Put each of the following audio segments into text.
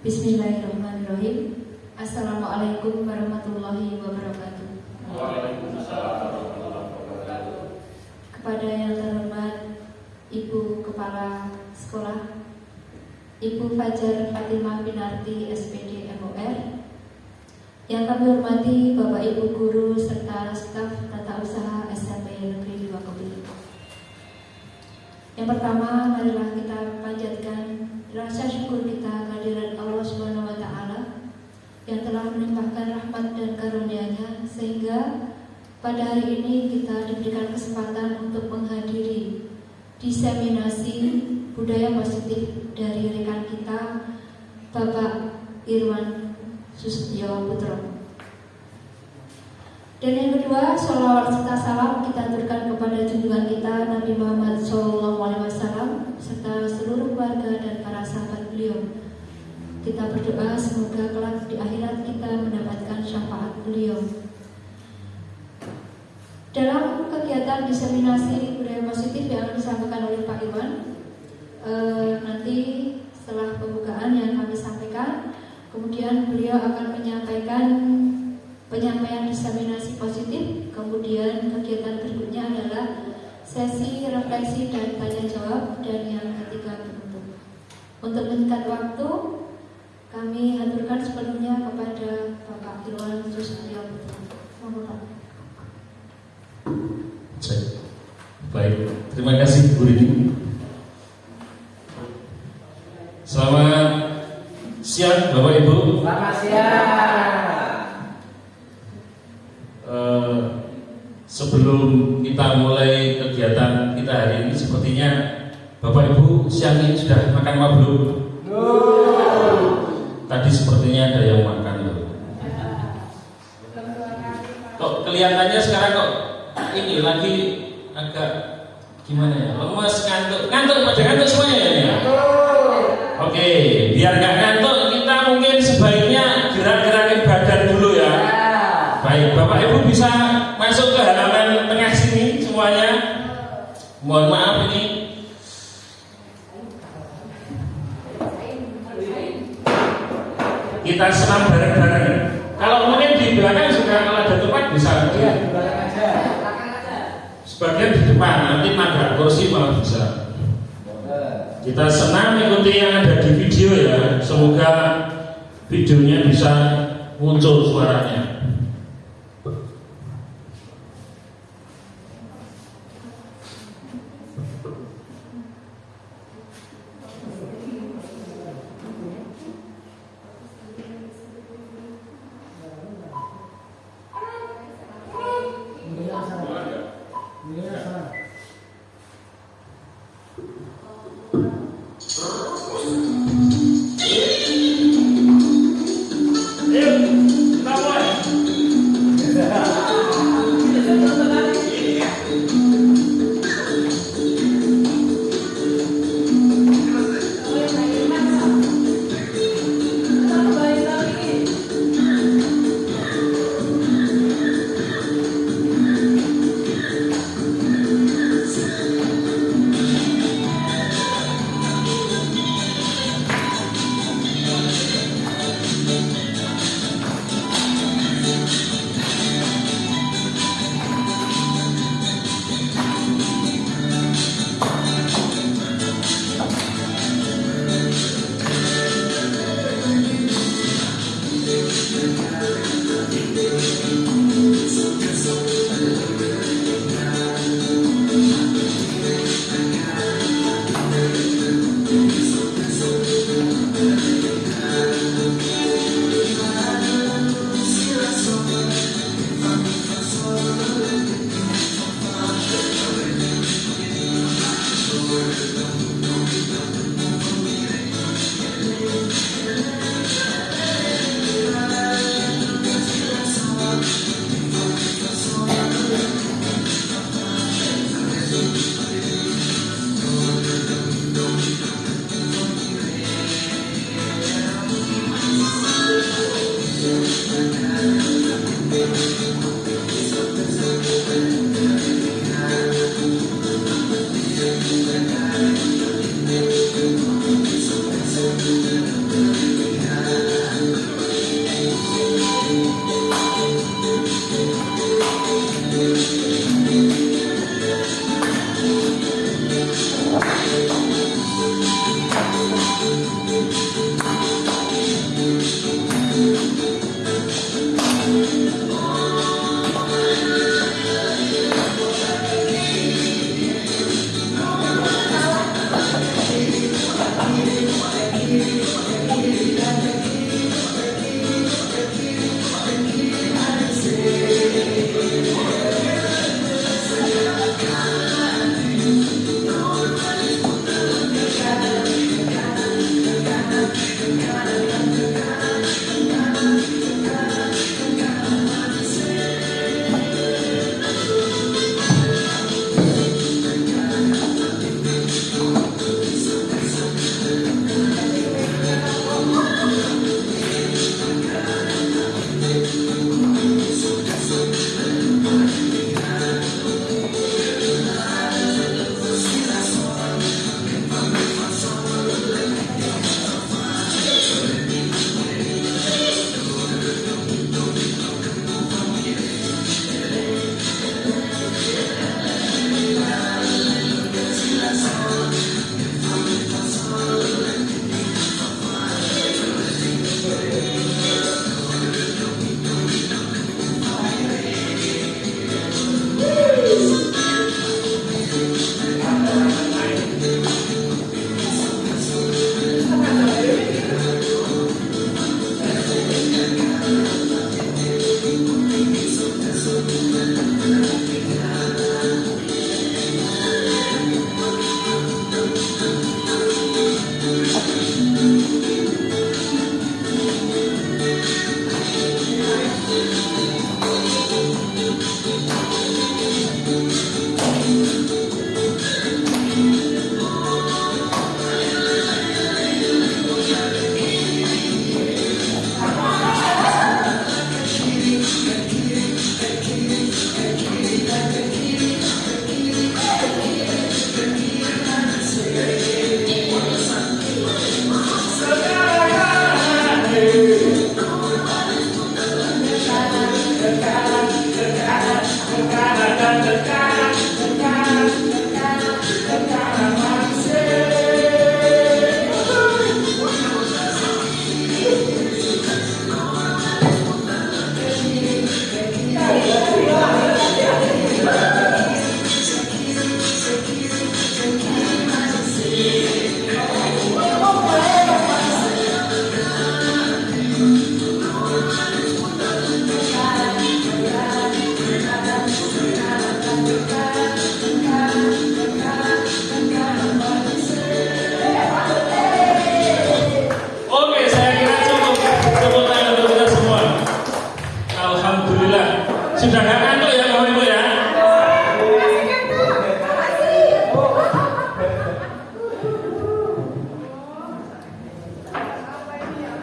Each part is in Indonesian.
Bismillahirrahmanirrahim. Assalamualaikum warahmatullahi wabarakatuh. Waalaikumsalam warahmatullahi wabarakatuh. Kepada yang terhormat Ibu Kepala Sekolah, Ibu Fajar Fatimah Pinarti SPD MOR, yang kami hormati Bapak Ibu Guru serta staf tata usaha SMP Negeri 2 Kebumen. Yang pertama, marilah kita panjatkan rasa syukur kita kehadirat Allah Subhanahu wa Ta'ala yang telah melimpahkan rahmat dan karunia-Nya sehingga pada hari ini kita diberikan kesempatan untuk menghadiri diseminasi budaya positif dari rekan kita Bapak Irwan Susatyo Putro. Dan yang kedua, sholawat serta salam kita aturkan kepada junjungan kita Nabi Muhammad SAW serta seluruh keluarga dan para sahabat beliau. Kita berdoa semoga kelak di akhirat kita mendapatkan syafaat beliau. Dalam kegiatan diseminasi budaya positif yang akan disampaikan oleh Pak Iwan, nanti setelah pembukaan yang kami sampaikan, kemudian beliau akan menyampaikan penyampaian diseminasi positif. Kemudian kegiatan berikutnya adalah sesi refleksi dan tanya jawab, dan yang ketiga penutup. Untuk menyingkat waktu, kami haturkan sepenuhnya kepada Bapak Irwan Susatyo Putro. Mohon Pak. Baik, terima kasih Bu Rini. Selamat siang Bapak Ibu. Selamat siang. Sebelum kita mulai kegiatan kita hari ini, sepertinya Bapak Ibu siang ini sudah makan apa belum? Tadi sepertinya ada yang makan loh. Kok kelihatannya sekarang kok ini lagi agak gimana ya? Lemas, ngantuk pada ngantuk semuanya ya? Oke, biar nggak ngantuk kita mungkin sebaiknya gerak-gerakin badan dulu ya. Baik, Bapak Ibu bisa masuk ke halaman tengah sini semuanya. Mohon maaf ini. Kita senam bareng-bareng. Kalau mungkin di belakang juga kalau ada tempat bisa. Iya, di belakang aja. Sebagian di depan, nanti ada kursi malah bisa. Kita senang ikuti yang ada di video ya. Semoga videonya bisa muncul suaranya.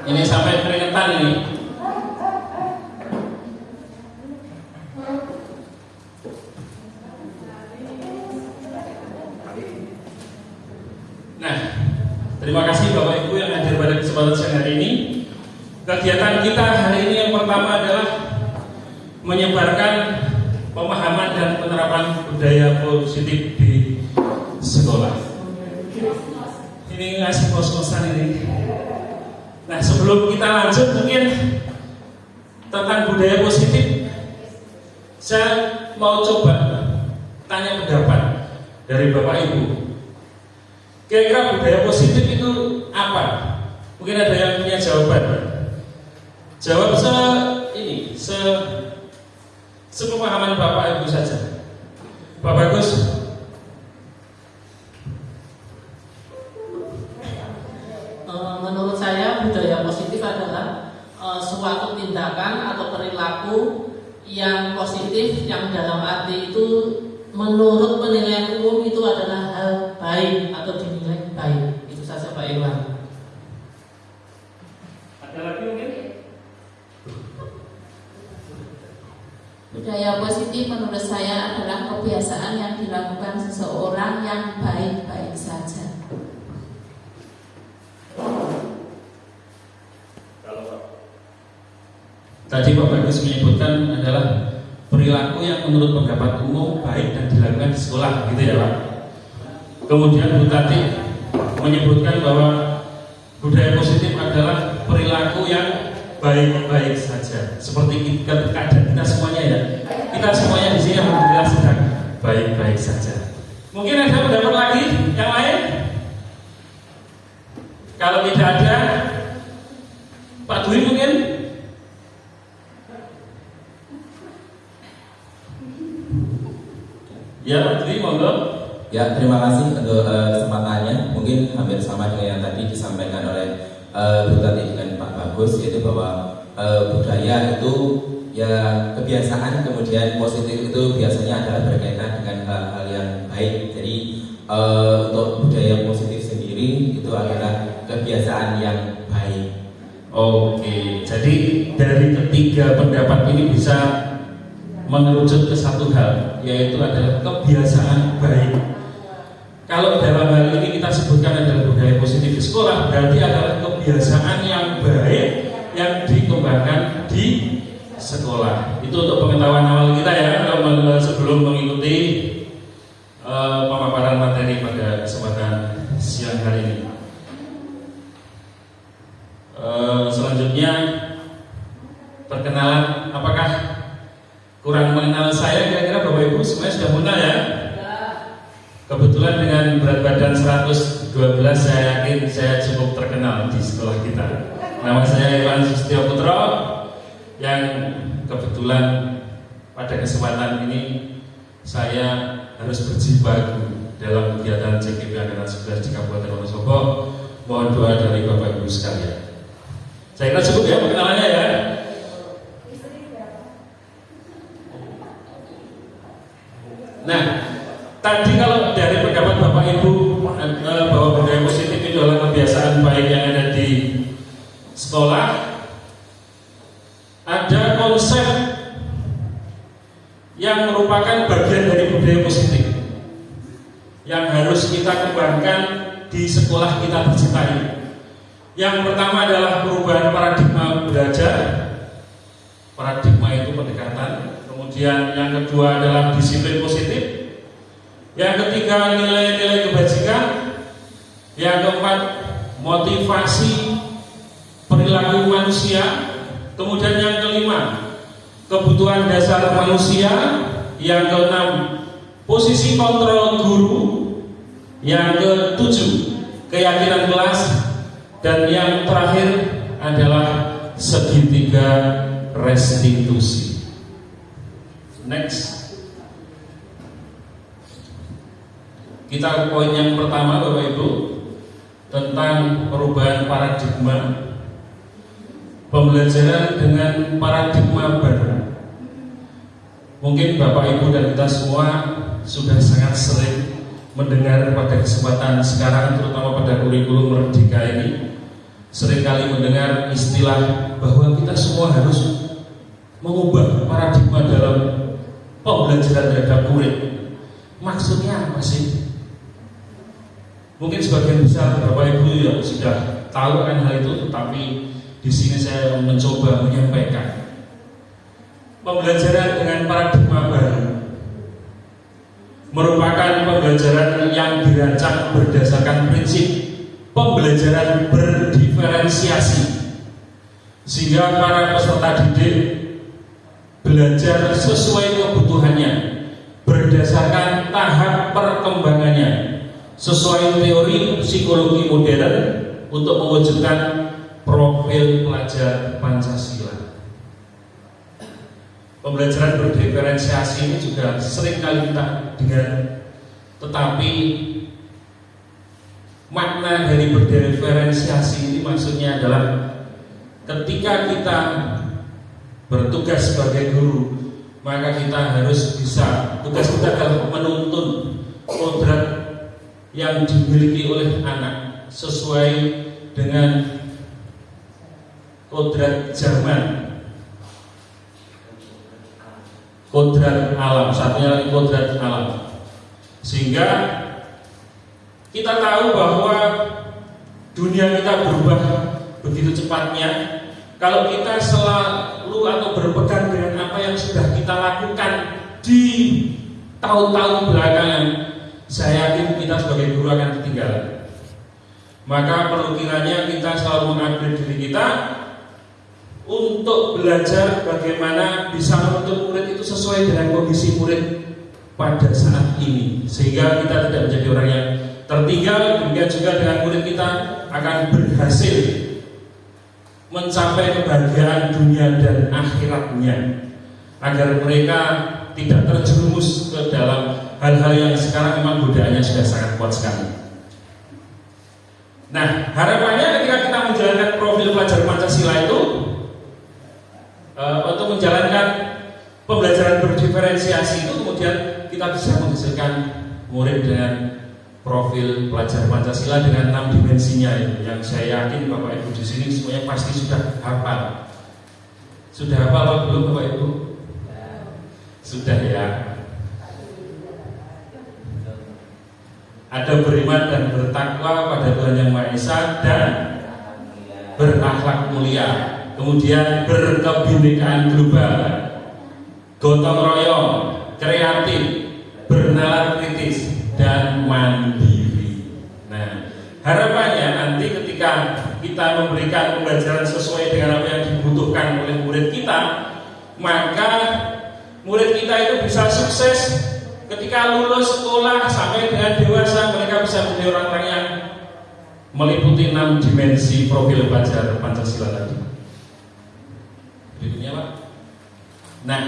Ini sampai keringetan ini. Nah, terima kasih Bapak Ibu yang hadir pada kesempatan siang hari ini. Kegiatan kita hari ini yang pertama adalah menyebarkan pemahaman dan penerapan budaya positif di sekolah. Ini ngasih kos-kosan ini. Nah, sebelum kita lanjut mungkin tentang budaya positif, saya mau coba tanya pendapat dari Bapak Ibu. Kira-kira budaya positif itu apa? Mungkin ada yang punya jawaban. Jawab sepemahaman Bapak Ibu saja. Bapak Gus. Menurut saya budaya positif adalah suatu tindakan atau perilaku yang positif yang dalam arti itu menurut penilaian umum itu adalah hal baik atau dinilai baik. Itu saja Pak Irwan. Ada lagi mungkin? Budaya positif menurut saya adalah kebiasaan yang dilakukan seseorang yang baik-baik saja. Tadi Pak Bagus menyebutkan adalah perilaku yang menurut pendapat umum baik dan dilakukan di sekolah, gitu ya Pak. Kemudian Bu Tati menyebutkan bahwa budaya positif adalah perilaku yang baik-baik saja. Seperti keadaan kita semuanya ya. Kita semuanya di sini alhamdulillah sedang baik-baik saja. Mungkin ada pendapat lagi yang lain? Kalau tidak ada, Pak Dwi mungkin? Ya, Pak Dwi, monggo. Ya, terima kasih untuk kesempatannya. Mungkin hampir sama dengan yang tadi disampaikan oleh Bu Tati dengan Pak Bagus, yaitu bahwa budaya itu ya kebiasaan, kemudian positif itu biasanya adalah berkaitan dengan hal-hal yang baik. Jadi untuk budaya positif sendiri itu adalah kebiasaan yang baik. Oke, jadi dari ketiga pendapat ini bisa mengerucut ke satu hal, yaitu adalah kebiasaan baik. Kalau dalam hal ini kita sebutkan adalah budaya positif di sekolah, berarti adalah kebiasaan yang baik yang dikembangkan di sekolah. Itu untuk pengetahuan awal kita ya, sebelum mengikuti pemaparan materi pada kesempatan siang hari ini. Selanjutnya perkenalan, apakah kurang mengenal saya? Kira-kira Bapak Ibu semuanya sudah mengenal ya? Kebetulan dengan berat badan 112 saya yakin saya cukup terkenal di sekolah kita. Nama saya Iwan Sustio Putro, yang kebetulan pada kesempatan ini saya harus berjibaku dalam kegiatan CKP Angkatan 11 di Kabupaten Wonosobo. Mohon doa dari Bapak Ibu sekalian. Saya kira cukup ya perkenalannya ya. Nah, tadi kalau dari pendapat Bapak Ibu bahwa budaya positif itu adalah kebiasaan baik yang ada di sekolah, ada konsep yang merupakan bagian dari budaya positif yang harus kita kembangkan di sekolah kita tercinta. Yang pertama adalah perubahan paradigma belajar. Paradigma itu pendekatan. Kemudian yang kedua adalah disiplin positif. Yang ketiga nilai-nilai kebajikan. Yang keempat motivasi perilaku manusia. Kemudian yang kelima kebutuhan dasar manusia. Yang keenam posisi kontrol guru. Yang ketujuh keyakinan kelas. Dan yang terakhir adalah segitiga restitusi. Next. Kita ke poin yang pertama Bapak Ibu, tentang perubahan paradigma pembelajaran dengan paradigma baru. Mungkin Bapak Ibu dan kita semua sudah sangat sering mendengar pada kesempatan sekarang, terutama pada kurikulum Merdeka ini, seringkali mendengar istilah bahwa kita semua harus mengubah paradigma dalam pembelajaran terhadap murid. Maksudnya apa sih? Mungkin sebagian besar Bapak Ibu yang sudah tahu kan hal itu, tetapi di sini saya mencoba menyampaikan pembelajaran dengan paradigma baru merupakan pembelajaran yang dirancang berdasarkan prinsip pembelajaran berdiferensiasi, sehingga para peserta didik belajar sesuai kebutuhannya berdasarkan tahap perkembangannya sesuai teori psikologi modern untuk mewujudkan profil pelajar Pancasila. Pembelajaran berdiferensiasi ini juga sering kali kita dengar, tetapi makna dari berdiferensiasi ini maksudnya adalah ketika kita bertugas sebagai guru, maka kita harus bisa, tugas kita adalah menuntun kodrat yang dimiliki oleh anak sesuai dengan kodrat zaman, kodrat alam, satunya lagi kodrat alam. Sehingga kita tahu bahwa dunia kita berubah begitu cepatnya. Kalau kita selalu atau berpegang dengan apa yang sudah kita lakukan di tahun-tahun belakangan, saya yakin kita sebagai guru akan ketinggalan. Maka perlu kiranya kita selalu mengupgrade diri kita untuk belajar bagaimana bisa menuntut murid itu sesuai dengan kondisi murid pada saat ini, sehingga kita tidak menjadi orang yang tertinggal. Demikian juga dengan murid kita akan berhasil mencapai kebahagiaan dunia dan akhiratnya, agar mereka tidak terjerumus ke dalam hal-hal yang sekarang memang godaannya sudah sangat kuat sekali. Nah, harapannya ketika kita menjalankan profil pelajar Pancasila itu, untuk menjalankan pembelajaran berdiferensiasi itu, kemudian kita bisa menghasilkan murid dengan profil pelajar Pancasila dengan 6 dimensinya itu, yang saya yakin Bapak Ibu di sini semuanya pasti sudah hafal. Sudah hafal atau belum Bapak Ibu? Sudah ya. Ada beriman dan bertakwa pada Tuhan Yang Maha Esa dan berakhlak mulia. Kemudian berkebinekaan global, gotong royong, kreatif, bernalar kritis, dan mandiri. Nah, harapannya nanti ketika kita memberikan pembelajaran sesuai dengan apa yang dibutuhkan oleh murid kita, maka murid kita itu bisa sukses ketika lulus sekolah sampai dengan dewasa. Mereka bisa menjadi orang-orang yang meliputi 6 dimensi profil pelajar Pancasila tadi. Berikutnya Pak. Nah,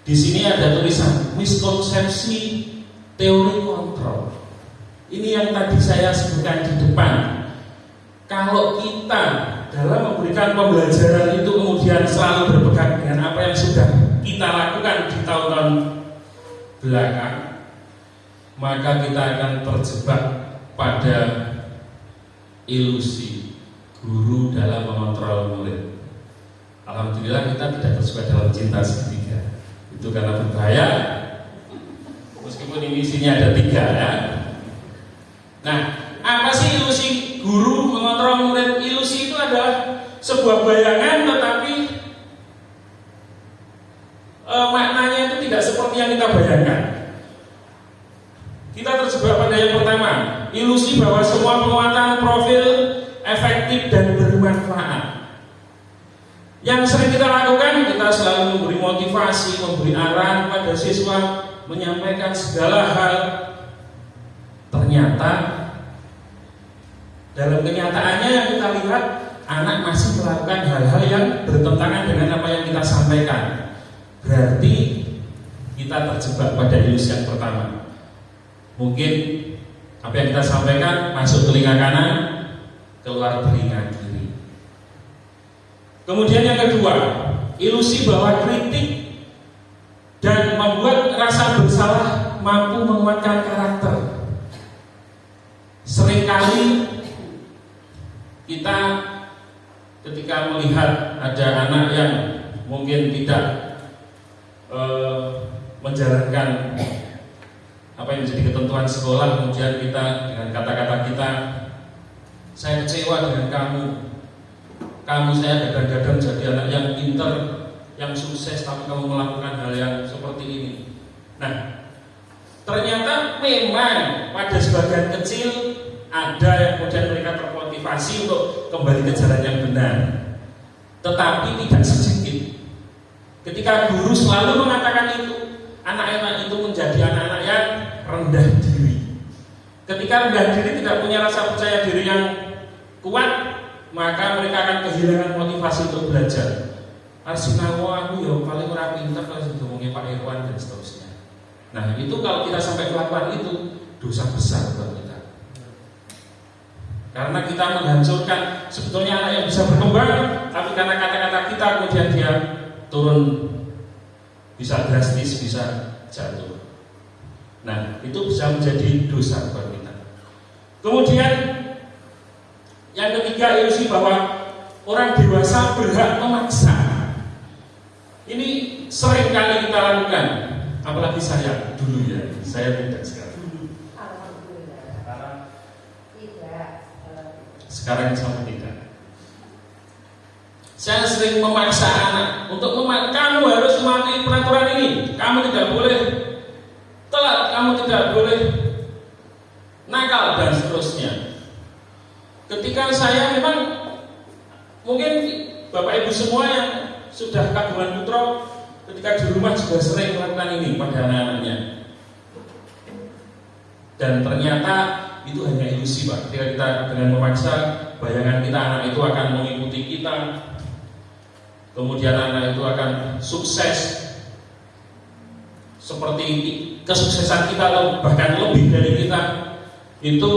di sini ada tulisan miskonsepsi teori kontrol. Ini yang tadi saya sebutkan di depan. Kalau kita dalam memberikan pembelajaran itu kemudian selalu berpegang dengan apa yang sudah kita lakukan di tahun-tahun belakang, maka kita akan terjebak pada ilusi guru dalam mengontrol murid. Alhamdulillah kita tidak terjebak dalam cinta segitiga. Itu karena berbahaya, meskipun ini isinya ada 3 ya. Nah, apa sih ilusi guru mengontrol murid? Ilusi itu adalah sebuah bayangan, tetapi maknanya itu tidak seperti yang kita bayangkan. Kita terjebak pada yang pertama, ilusi bahwa semua penguatan profil efektif dan bermanfaat. Yang sering kita lakukan, kita selalu memberi motivasi, memberi arahan pada siswa, menyampaikan segala hal. Ternyata dalam kenyataannya yang kita lihat, anak masih melakukan hal-hal yang bertentangan dengan apa yang kita sampaikan. Berarti kita terjebak pada ilusi yang pertama. Mungkin apa yang kita sampaikan masuk telinga kanan, keluar telinga kiri. Kemudian yang kedua, ilusi bahwa kritik dan membuat rasa bersalah mampu menguatkan karakter. Seringkali kita ketika melihat ada anak yang mungkin tidak menjalankan apa yang menjadi ketentuan sekolah, kemudian kita dengan kata-kata kita, saya kecewa dengan kamu saya gadang-gadang jadi anak yang pintar, yang sukses, tapi kamu melakukan hal yang seperti ini. Nah, ternyata memang pada sebagian kecil ada yang kemudian mereka termotivasi untuk kembali ke jalan yang benar, tetapi tidak sedikit. Ketika guru selalu mengatakan itu, anak-anak itu menjadi anak-anak yang rendah diri. Ketika rendah diri, tidak punya rasa percaya diri yang kuat, maka mereka akan kehilangan motivasi untuk belajar. Arsinawo aku ya paling ora pinter kalau ngomongin Pak Irwan dan seterusnya. Nah, itu kalau kita sampai melakukan itu, dosa besar buat kita. Karena kita menghancurkan sebetulnya anak yang bisa berkembang, tapi karena kata-kata kita kemudian dia turun, bisa drastis, bisa jatuh. Nah, itu bisa menjadi dosa buat kita. Kemudian yang ketiga, ilusi bahwa orang dewasa berhak memaksa. Ini sering kali kita lakukan, apalagi saya dulu ya, saya tidak sekarang. Sekarang sama tidak. Saya sering memaksa anak untuk kamu harus mematuhi peraturan ini. Kamu tidak boleh telat, kamu tidak boleh nakal dan seterusnya. Ketika saya memang mungkin Bapak Ibu semua yang sudah kagungan putra, ketika di rumah juga sering melakukan ini pada anak-anaknya. Dan ternyata itu hanya ilusi, Pak. Ketika kita dengan memaksa, bayangan kita anak itu akan mengikuti kita, kemudian anak itu akan sukses seperti kesuksesan kita atau bahkan lebih dari kita. Itu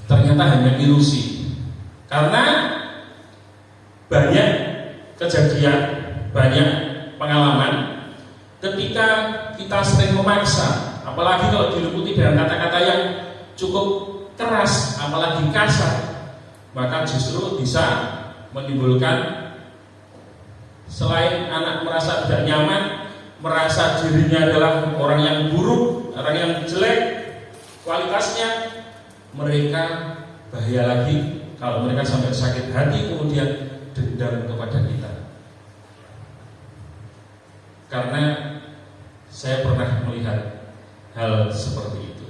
ternyata hanya ilusi. Karena banyak kejadian, banyak pengalaman ketika kita sering memaksa, apalagi kalau diliputi dengan kata-kata yang cukup keras, apalagi kasar, maka justru bisa menimbulkan selain anak merasa tidak nyaman, merasa dirinya adalah orang yang buruk, orang yang jelek kualitasnya, mereka bahaya lagi kalau mereka sampai sakit hati kemudian dendam kepada kita. Karena saya pernah melihat hal seperti itu.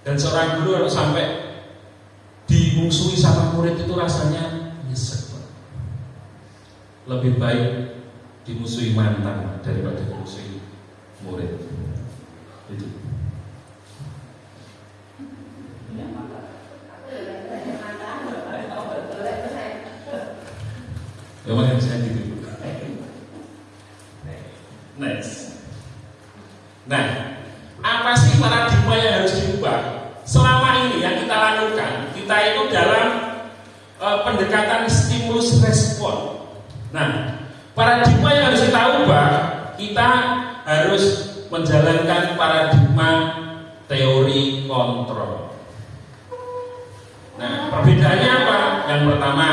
Dan seorang guru kalau sampai dimusuhi sama murid itu rasanya nyesek. Lebih baik dimusuhi mantan daripada dimusuhi murid. Itu. Memang yang saya gitu. Next. Nah, apa sih paradigma yang harus diubah? Selama ini yang kita lakukan, kita itu dalam pendekatan stimulus respon. Nah, paradigma yang harus kita ubah, kita harus menjalankan paradigma teori kontrol. Nah, perbedaannya apa? Yang pertama,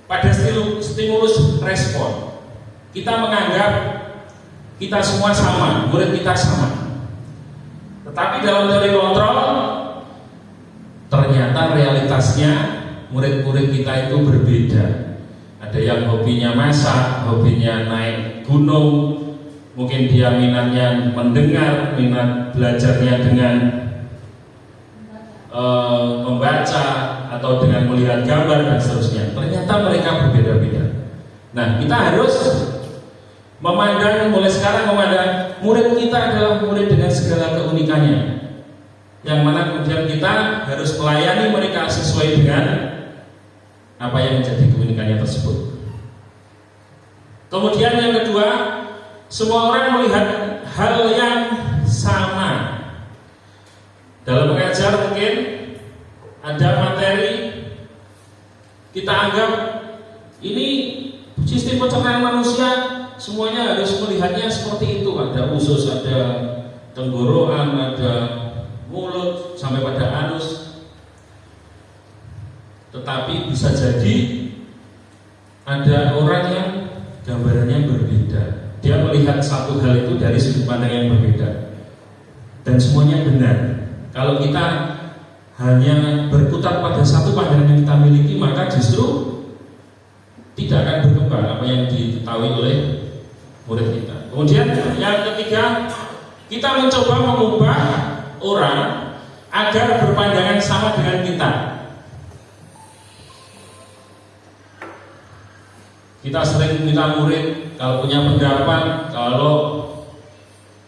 pada stimulus respon, kita menganggap kita semua sama, murid kita sama. Tetapi dalam teori kontrol, ternyata realitasnya murid-murid kita itu berbeda. Ada yang hobinya masak, hobinya naik gunung, mungkin dia minatnya mendengar, minat belajarnya dengan membaca atau dengan melihat gambar dan seterusnya. Ternyata mereka berbeda-beda. Nah, kita harus mulai sekarang memandang murid kita adalah murid dengan segala keunikannya, yang mana kemudian kita harus melayani mereka sesuai dengan apa yang menjadi keunikannya tersebut. Kemudian yang kedua, semua orang melihat hal yang sama. Dalam mengajar mungkin ada materi, kita anggap ini sistem pencernaan manusia, semuanya harus melihatnya seperti itu. Ada usus, ada tenggorokan, ada mulut, sampai pada anus. Tetapi bisa jadi ada orang yang gambarannya berbeda. Dia melihat satu hal itu dari sudut pandang yang berbeda. Dan semuanya benar. Kalau kita hanya berkutat pada satu pandangan yang kita miliki, maka justru tidak akan berkembang apa yang diketahui oleh murid kita. Kemudian yang ketiga, kita mencoba mengubah orang agar berpandangan sama dengan kita. Kita sering minta murid kalau punya pendapat, kalau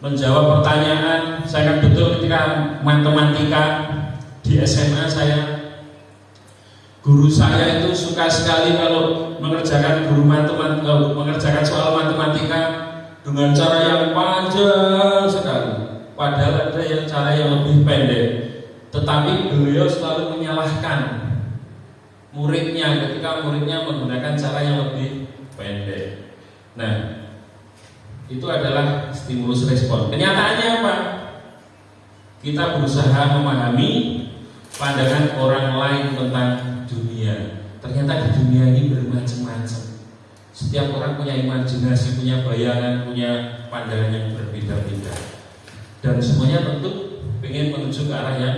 menjawab pertanyaan. Saya kan betul ketika matematika di SMA guru saya itu suka sekali kalau mengerjakan mengerjakan soal matematika dengan cara yang panjang sekali. Padahal ada yang cara yang lebih pendek. Tetapi beliau selalu menyalahkan muridnya ketika muridnya menggunakan cara yang lebih pendek. Nah, itu adalah stimulus respon. Kenyataannya apa? Kita berusaha memahami pandangan orang lain tentang dunia. Ternyata di dunia ini bermacam-macam. Setiap orang punya imajinasi, punya bayangan, punya pandangan yang berbeda-beda. Dan semuanya tentu ingin menuju ke arah yang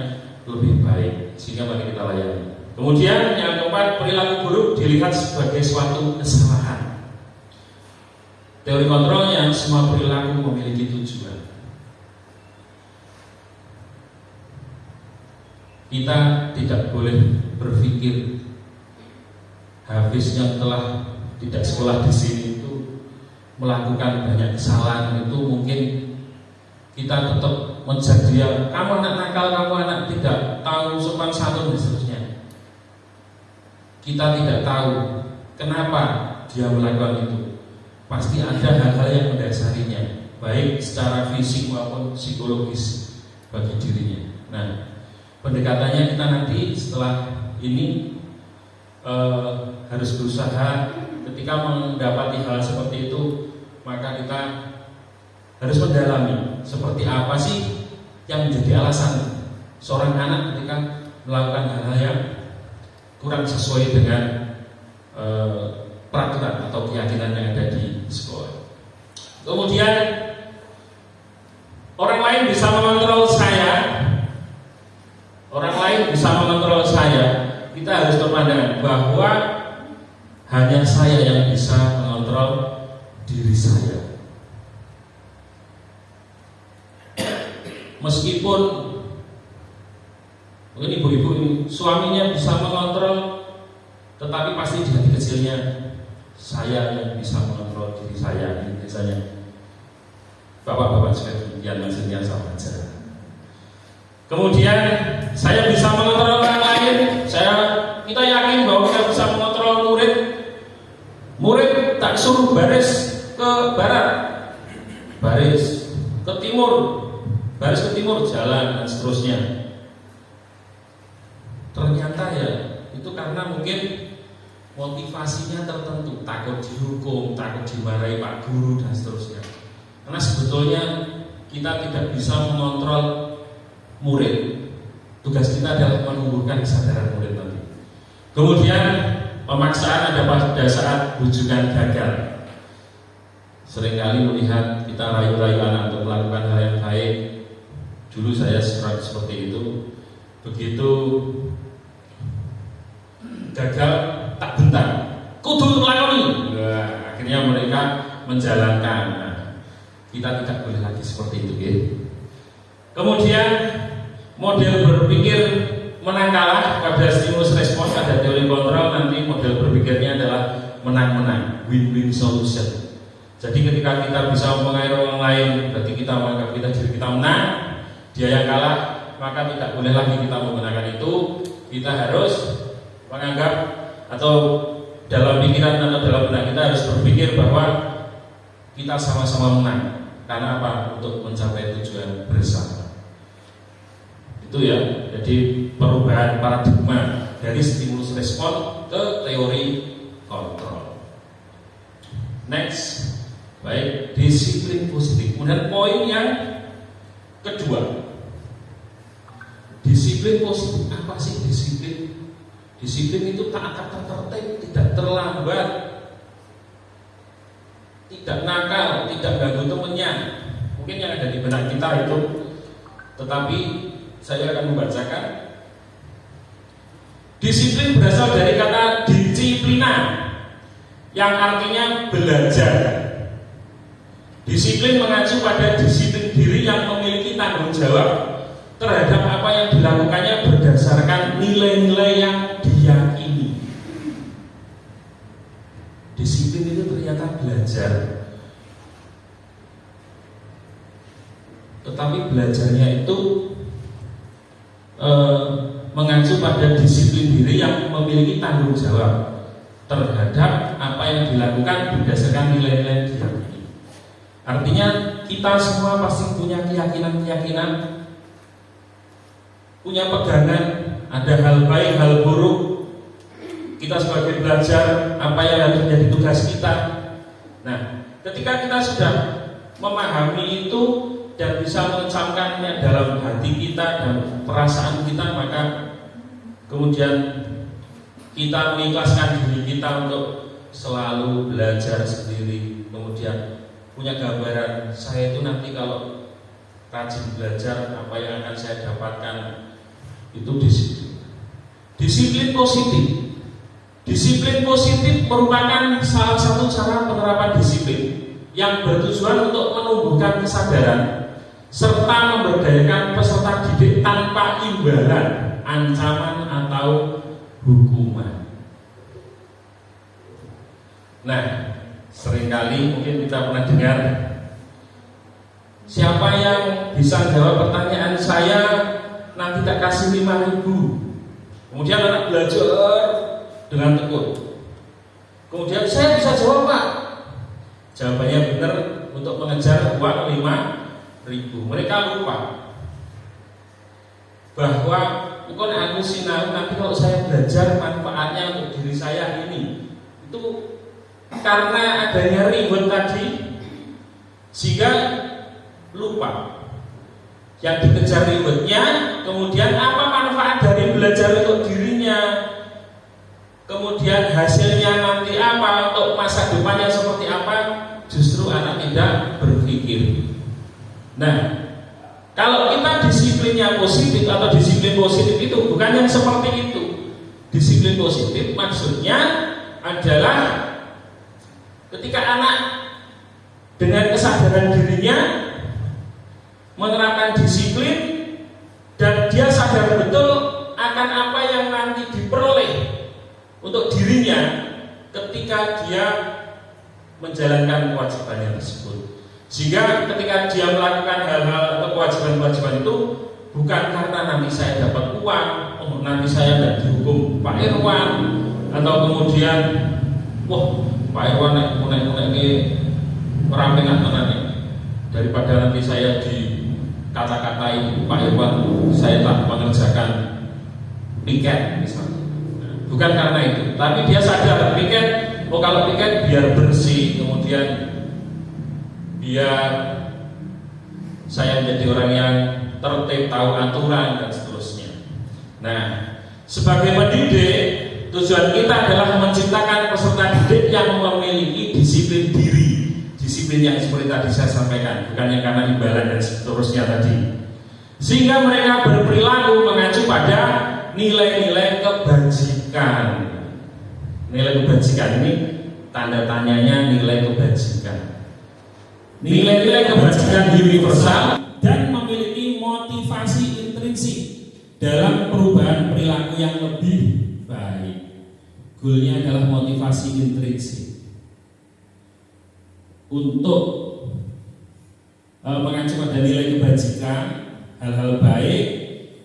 lebih baik. Sehingga mari kita layani. Kemudian yang keempat, perilaku buruk dilihat sebagai suatu kesalahan. Teori kontrolnya, semua perilaku memiliki tujuan. Kita tidak boleh berpikir Hafiz yang telah tidak sekolah di sini itu melakukan banyak kesalahan, itu mungkin kita tetap menjadi yang kamu anak nakal, kamu anak tidak tahu sopan santun dan seterusnya. Kita tidak tahu kenapa dia melakukan itu. Pasti ada hal-hal yang mendasarinya, baik secara fisik maupun psikologis bagi dirinya. Nah, pendekatannya kita nanti setelah ini harus berusaha ketika mendapati hal seperti itu, maka kita harus mendalami seperti apa sih yang menjadi alasan seorang anak ketika melakukan hal-hal yang kurang sesuai dengan peraturan atau keyakinan yang ada di sekolah. Kemudian orang lain bisa mengontrol saya, orang lain bisa mengontrol saya. Kita harus berpandangan bahwa hanya saya yang bisa mengontrol diri saya. Meskipun mungkin ibu-ibu ini suaminya bisa mengontrol, tetapi pasti di hati kecilnya saya yang bisa mengontrol diri saya. Ini biasanya bapak-bapak sekalian maksudnya sama saja. Kemudian saya bisa mengontrol orang lain. Kita yakin bahwa kita bisa mengontrol murid. Murid tak suruh baris ke barat, baris ke timur, baris ke timur, jalan dan seterusnya. Ternyata ya itu karena mungkin motivasinya tertentu, takut dihukum, takut dimarahi Pak Guru dan seterusnya. Karena sebetulnya kita tidak bisa mengontrol murid. Tugas kita adalah menumbuhkan kesadaran murid nanti. Kemudian pemaksaan ada pada saat bujukan gagal. Seringkali melihat kita rayu-rayu anak untuk melakukan hal yang baik. Dulu saya seperti itu. Begitu gagal tak bentar, kudu melakoni. Nah, akhirnya mereka menjalankan. Nah, kita tidak boleh lagi seperti itu, ya. Kemudian model berpikir menang kalah pada stimulus respon, ada teori kontrol. Nanti model berpikirnya adalah menang-menang, win-win solution. Jadi ketika kita bisa mengayomi orang lain, berarti kita menganggap diri kita menang, dia yang kalah, maka tidak boleh lagi kita menggunakan itu. Kita harus menganggap atau dalam pikiran atau dalam benak kita harus berpikir bahwa kita sama-sama menang. Karena apa? Untuk mencapai tujuan bersama. Itu ya. Jadi perubahan paradigma dari stimulus respon ke teori kontrol. Next, baik, disiplin positif. Kemudian poin yang kedua, disiplin positif. Apa sih disiplin Disiplin itu taat tata tertib, tidak terlambat, tidak nakal, tidak ganggu temannya. Mungkin yang ada di benak kita itu, tetapi saya akan membacakan. Disiplin berasal dari kata disiplina, yang artinya belajar. Disiplin mengacu pada disiplin diri yang memiliki tanggung jawab terhadap apa yang dilakukannya berdasarkan nilai-nilai yang diyakini. Disiplin itu ternyata belajar, tetapi belajarnya itu mengacu pada disiplin diri yang memiliki tanggung jawab terhadap apa yang dilakukan berdasarkan nilai-nilai yang diyakini. Artinya kita semua pasti punya keyakinan-keyakinan, punya pegangan, ada hal baik, hal buruk. Kita sebagai belajar apa yang harus menjadi tugas kita. Nah, ketika kita sudah memahami itu dan bisa mengencamkannya dalam hati kita dan perasaan kita, maka kemudian kita mengikhlaskan diri kita untuk selalu belajar sendiri. Kemudian punya gambaran, saya itu nanti kalau rajin belajar, apa yang akan saya dapatkan itu disiplin. Disiplin positif. Disiplin positif merupakan salah satu cara penerapan disiplin yang bertujuan untuk menumbuhkan kesadaran serta memberdayakan peserta didik tanpa imbalan, ancaman atau hukuman. Nah, seringkali mungkin kita pernah dengar, siapa yang bisa jawab pertanyaan saya nanti tak kasih 5.000. Kemudian anak belajar dengan tekun. Kemudian saya bisa jawab, Pak. Jawabannya benar untuk mengejar uang 5.000. Mereka lupa bahwa bukan aku sinau nanti kalau saya belajar manfaatnya untuk diri saya ini. Itu karena adanya ribet tadi sehingga lupa. Yang dikejar ribetnya, kemudian apa manfaat dari belajar untuk dirinya, kemudian hasilnya nanti apa, untuk masa depannya seperti apa, justru anak tidak berpikir. Nah, kalau kita disiplinnya positif atau disiplin positif itu bukan yang seperti itu. Disiplin positif maksudnya adalah ketika anak dengan kesadaran dirinya menerapkan disiplin dan dia sadar betul akan apa yang nanti diperoleh untuk dirinya ketika dia menjalankan kewajibannya tersebut. Sehingga ketika dia melakukan hal-hal atau kewajiban-kewajiban itu bukan karena nanti saya dapat uang, oh nanti saya tidak dihukum Pak Irwan, atau kemudian wah Pak Irwan naik rampingan tenannya, daripada nanti saya dikata-katai Pak Irwan saya tak mengerjakan piket misalnya. Bukan karena itu, tapi dia sadar piket, oh kalau piket biar bersih, kemudian biar saya menjadi orang yang tertib, tahu aturan dan seterusnya. Nah, sebagai pendidik, tujuan kita adalah menciptakan peserta didik yang memiliki disiplin diri, disiplin yang seperti tadi saya sampaikan, bukan yang karena imbalan dan seterusnya tadi, sehingga mereka berperilaku mengacu pada nilai-nilai kebajikan. Nilai kebajikan ini tanda tanyanya nilai kebajikan. Nilai-nilai kebajikan universal dan memiliki motivasi intrinsik dalam perubahan perilaku yang lebih baik. Goalnya adalah motivasi intrinsik untuk mengacu pada nilai kebajikan, hal-hal baik,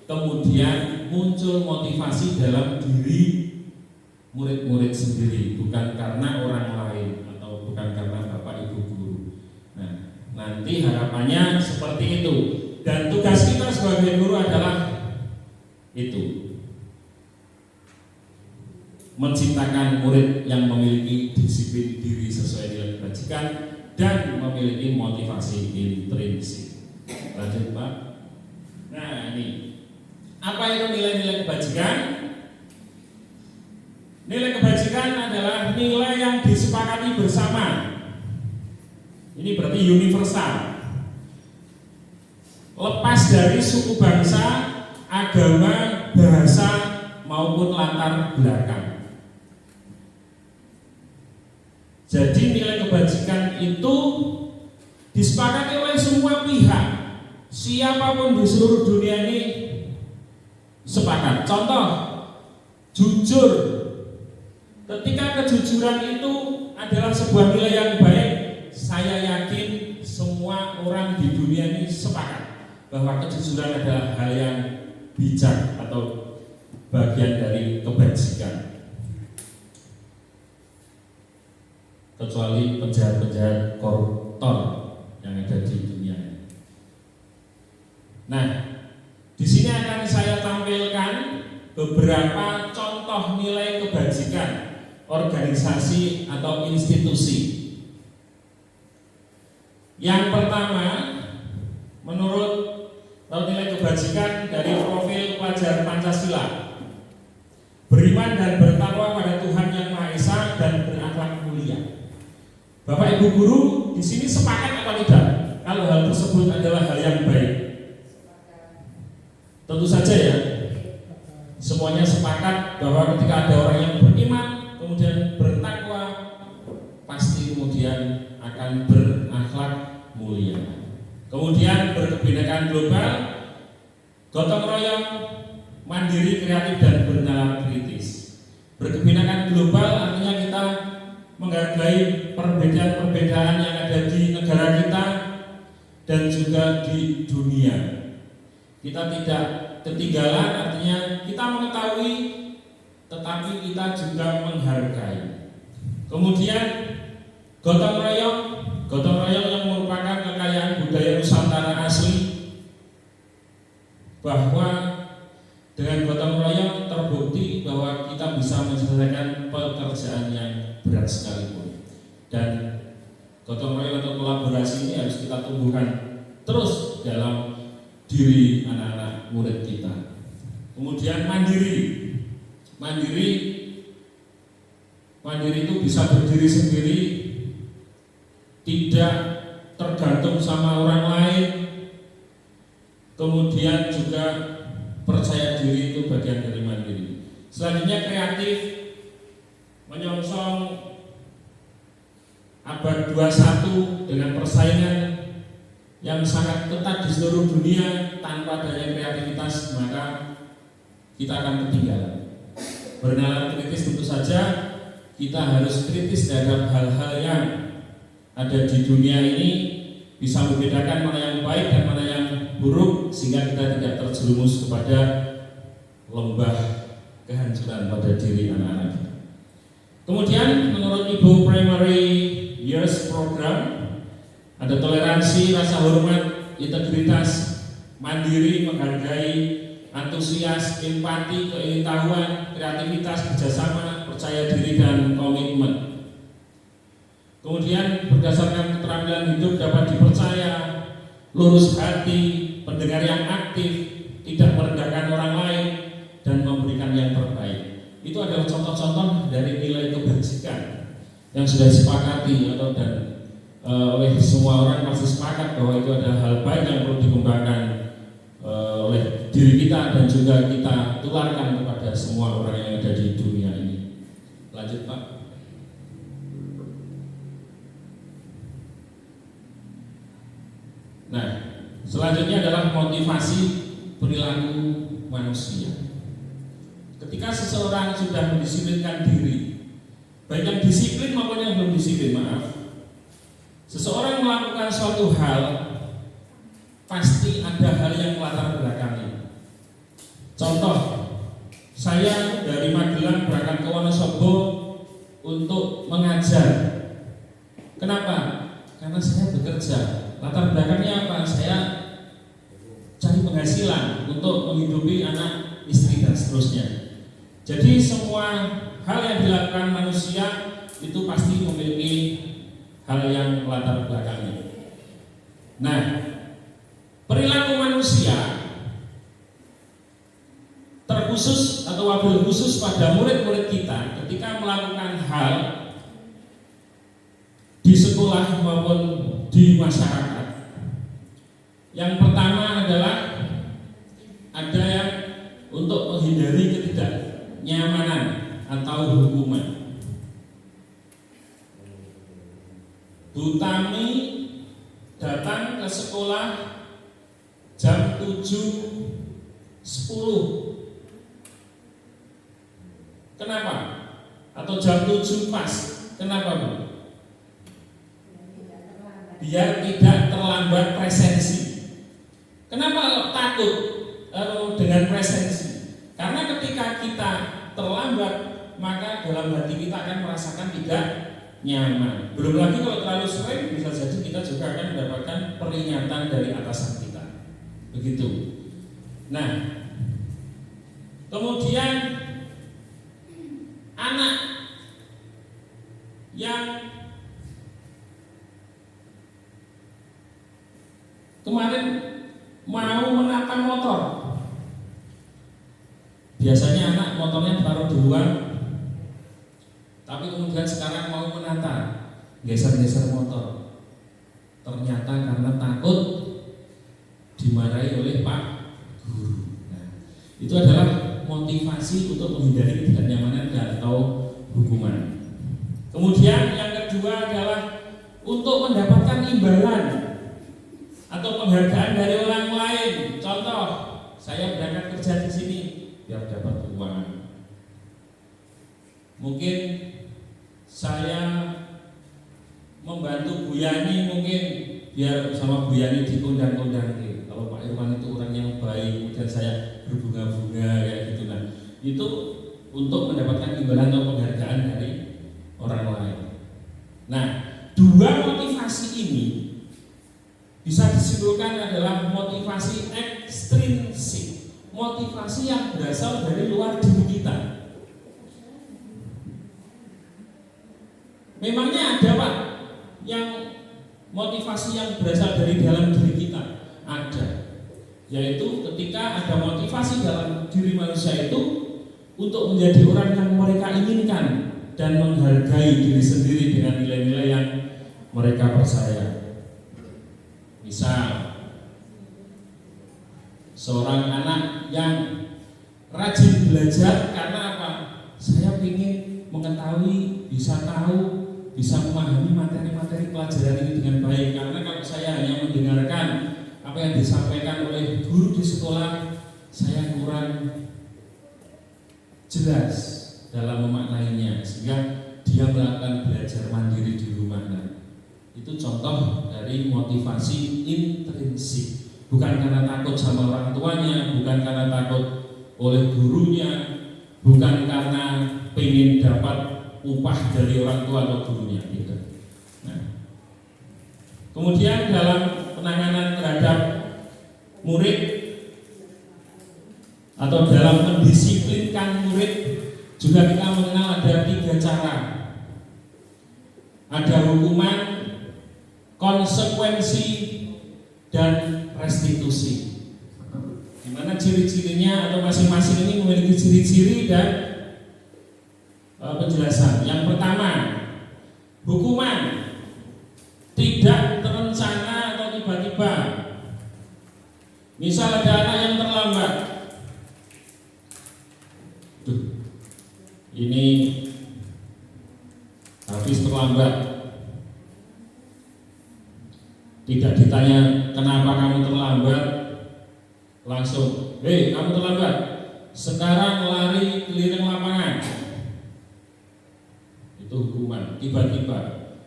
kemudian muncul motivasi dalam diri murid-murid sendiri, bukan karena orang lain atau bukan karena bapak ibu guru. Nah, nanti harapannya seperti itu. Dan tugas kita sebagai guru adalah itu, menciptakan murid yang memiliki disiplin diri sesuai nilai kebajikan dan memiliki motivasi intrinsik. Lanjut Pak. Nah ini, apa itu nilai-nilai kebajikan? disepakati bersama. Ini berarti universal. Lepas dari suku bangsa, agama, bahasa maupun latar belakang. Jadi nilai kebajikan itu disepakati oleh semua pihak. Siapapun di seluruh dunia ini sepakat. Contoh, jujur. Ketika kejujuran itu adalah sebuah nilai yang baik, saya yakin semua orang di dunia ini sepakat bahwa kejujuran adalah hal yang bijak atau bagian dari kebajikan. Kecuali penjahat-penjahat koruptor yang ada di dunia ini. Nah, di sini akan saya tampilkan beberapa contoh nilai kebajikan organisasi atau institusi. Yang pertama, menurut nilai kebajikan dari profil pelajar Pancasila, beriman dan bertakwa pada Tuhan Yang Maha Esa dan berakhlak mulia. Bapak Ibu guru di sini sepakat apa tidak kalau hal tersebut adalah hal yang baik? Tentu saja ya, semuanya sepakat bahwa ketika ada orang yang beriman kemudian bertakwa, pasti kemudian akan berakhlak mulia. Kemudian berkebinekaan global, gotong royong, mandiri, kreatif dan bernalar kritis. Berkebinekaan global artinya kita menghargai perbedaan-perbedaan yang ada di negara kita dan juga di dunia. Kita tidak ketinggalan, artinya kita mengetahui tetapi kita juga menghargai. Kemudian gotong royong yang merupakan kekayaan budaya Nusantara asli, bahwa dengan gotong royong terbukti bahwa kita bisa menyelesaikan pekerjaan yang berat sekalipun. Dan gotong royong atau kolaborasi ini harus kita tumbuhkan terus dalam diri anak-anak murid kita. Kemudian mandiri itu bisa berdiri sendiri, tidak tergantung sama orang lain. Kemudian juga percaya diri itu bagian dari mandiri. Selanjutnya kreatif, menyongsong abad 21 dengan persaingan yang sangat ketat di seluruh dunia. Tanpa adanya kreativitas maka kita akan ketinggalan. Bernalar kritis, tentu saja kita harus kritis terhadap hal-hal yang ada di dunia ini, bisa membedakan mana yang baik dan mana yang buruk sehingga kita tidak terjerumus kepada lembah kehancuran pada diri anak-anak kita. Kemudian menurut Ibu Primary Years Program ada toleransi, rasa hormat, integritas, mandiri, menghargai, antusias, empati, keingin-tahuan, kreativitas, kerjasama, percaya diri dan komitmen. Kemudian berdasarkan keterampilan hidup dapat dipercaya, lurus hati, pendengar yang aktif, tidak merendahkan orang lain, dan memberikan yang terbaik. Itu adalah contoh-contoh dari nilai kebajikan yang sudah disepakati atau oleh semua orang pasti sepakat bahwa itu adalah hal baik yang perlu dikembangkan oleh diri kita dan juga kita tularkan kepada semua orang yang ada di dunia ini. Lanjut Pak. Nah, selanjutnya adalah motivasi perilaku manusia. Ketika seseorang sudah mendisiplinkan diri, baik yang disiplin maupun yang belum disiplin, seseorang melakukan suatu hal, pasti ada hal yang melatar belakangnya. Contoh, saya dari Magelang berangkat ke Wonosobo untuk mengajar. Kenapa? Karena saya bekerja. Latar belakangnya apa? Saya cari penghasilan untuk menghidupi anak, istri dan seterusnya. Jadi semua hal yang dilakukan manusia itu pasti memiliki hal yang melatar belakangnya. Nah, perilaku manusia terkhusus atau wabil khusus pada murid-murid kita ketika melakukan hal sekolah maupun di masyarakat. Yang pertama adalah ada yang untuk menghindari ketidaknyamanan atau hukuman. Bu Tami datang ke sekolah jam 7.10. Kenapa? Atau jam 7 pas. Kenapa, Bu? Biar tidak terlambat presensi. Kenapa takut dengan presensi? Karena ketika kita terlambat, maka dalam hati kita akan merasakan tidak nyaman. Belum lagi kalau terlalu sering, bisa jadi kita juga akan mendapatkan peringatan dari atasan kita. Begitu. Nah, kemudian anak yang kemarin mau menata motor, biasanya anak motornya taruh duluan, tapi kemudian sekarang mau menata, geser-geser motor. Ternyata karena takut dimarahi oleh Pak Guru. Nah, itu adalah motivasi untuk menghindari ketidaknyamanan atau hukuman. Kemudian yang kedua adalah untuk mendapatkan imbalan atau penghargaan dari orang lain. Contoh, saya berangkat kerja di sini biar dapat uang. Mungkin saya membantu Bu Yani, mungkin biar sama Bu Yani dikundang-kundang. Kalau Pak Irwan itu orang yang baik, kemudian saya berbunga-bunga kayak gitu. Nah, itu untuk mendapatkan imbalan atau penghargaan dari orang lain. Nah, dua motivasi ini bisa disimpulkan adalah motivasi ekstrinsik, motivasi yang berasal dari luar diri kita. Memangnya ada, Pak, yang motivasi yang berasal dari dalam diri kita? Ada, yaitu ketika ada motivasi dalam diri manusia itu untuk menjadi orang yang mereka inginkan dan menghargai diri sendiri dengan nilai-nilai yang mereka percaya. Misal, seorang anak yang rajin belajar karena apa? Saya ingin mengetahui, bisa tahu, bisa memahami materi-materi pelajaran ini dengan baik. Karena kalau saya hanya mendengarkan apa yang disampaikan oleh guru di sekolah, saya kurang jelas dalam memaknainya, sehingga dia melakukan belajar mandiri di rumah. Itu contoh dari motivasi intrinsik, bukan karena takut sama orang tuanya, bukan karena takut oleh gurunya, bukan karena pengen dapat upah dari orang tua atau gurunya gitu. Nah, kemudian dalam penanganan terhadap murid atau dalam mendisiplinkan murid juga kita mengenal ada 3 cara. Ada hukuman, konsekuensi, dan restitusi. Dimana ciri-cirinya atau masing-masing ini memiliki ciri-ciri dan penjelasan. Yang pertama, hukuman tidak terencana atau tiba-tiba. Misal ada anak yang terlambat, ini habis terlambat, tidak ditanya kenapa kamu terlambat, langsung, hei kamu terlambat, sekarang lari keliling lapangan. Itu hukuman, tiba-tiba.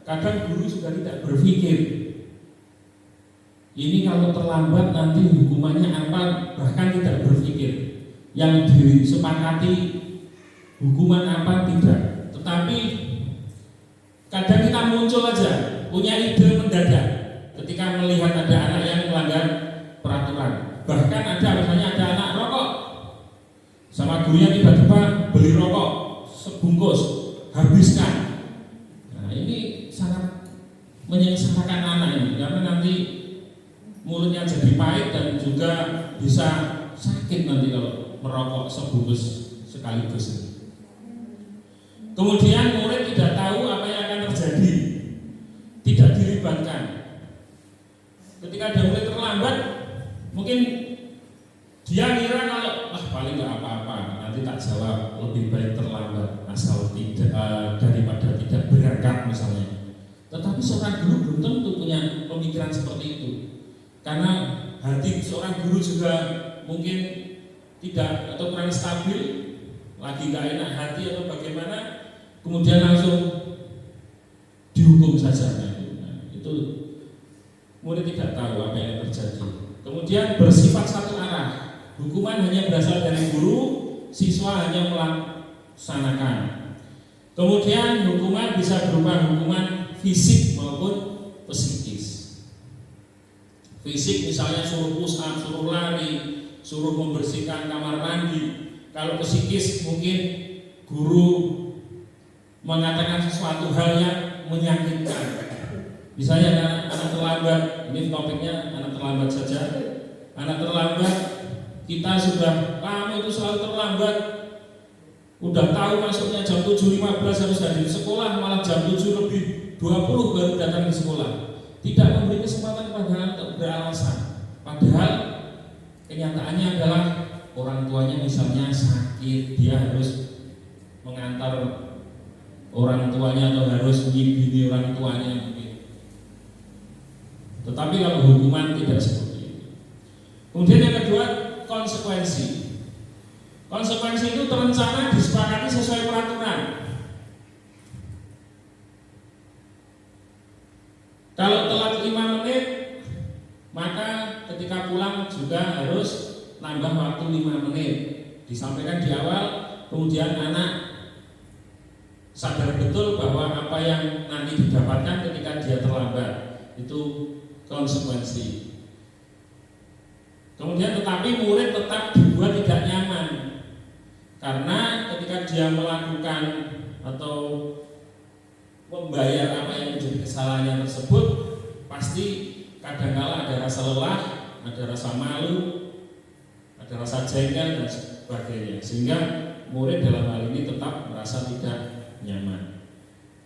Kadang guru juga tidak berpikir, ini kalau terlambat nanti hukumannya apa, bahkan tidak berpikir. Yang disepakati hukuman apa tidak. Tetapi kadang kita muncul aja, punya ide mendadak ketika melihat ada anak yang melanggar peraturan. Bahkan ada misalnya ada anak rokok, sama gurunya tiba-tiba beli rokok sebungkus, habiskan. Nah, ini sangat menyengsarakan anak ini, karena nanti mulutnya jadi pahit dan juga bisa sakit nanti kalau merokok sebungkus sekaligus. Kemudian murid tidak tahu apa yang akan terjadi, tidak Tetapi seorang guru belum tentu punya pemikiran seperti itu. Karena hati seorang guru juga mungkin tidak atau kurang stabil, lagi gak enak hati atau bagaimana, kemudian langsung dihukum saja. Nah, itu murid tidak tahu apa yang terjadi. Kemudian bersifat satu arah, hukuman hanya berasal dari guru, siswa hanya melaksanakan. Kemudian hukuman bisa berupa hukuman fisik maupun psikis. Fisik misalnya suruh push up, suruh lari, suruh membersihkan kamar mandi. Kalau psikis mungkin guru mengatakan sesuatu hal yang menyakitkan. Misalnya anak terlambat, ini topiknya anak terlambat saja. Anak terlambat, kita sudah, kamu itu selalu terlambat. Udah tahu masuknya jam 7.15 harus hadir di sekolah, malah jam 7:20 baru datang di sekolah. Tidak memberi kesempatan kepada anak untuk beralasan. Padahal kenyataannya adalah orang tuanya misalnya sakit, dia harus mengantar orang tuanya atau harus nyibini orang tuanya mungkin. Tetapi kalau hukuman tidak seperti itu. Kemudian yang kedua, konsekuensi. Konsekuensi itu terencana disepakati sesuai peraturan. Kalau telat 5 menit, maka ketika pulang juga harus nambah waktu 5 menit. Disampaikan di awal, kemudian anak sadar betul bahwa apa yang nanti didapatkan ketika dia terlambat itu konsekuensi. Kemudian tetapi murid tetap dibuat tidak nyaman. Karena ketika dia melakukan atau membayar apa yang menjadi kesalahannya tersebut, pasti kadang-kala ada rasa lelah, ada rasa malu, ada rasa jengkel dan sebagainya. Sehingga murid dalam hal ini tetap merasa tidak nyaman.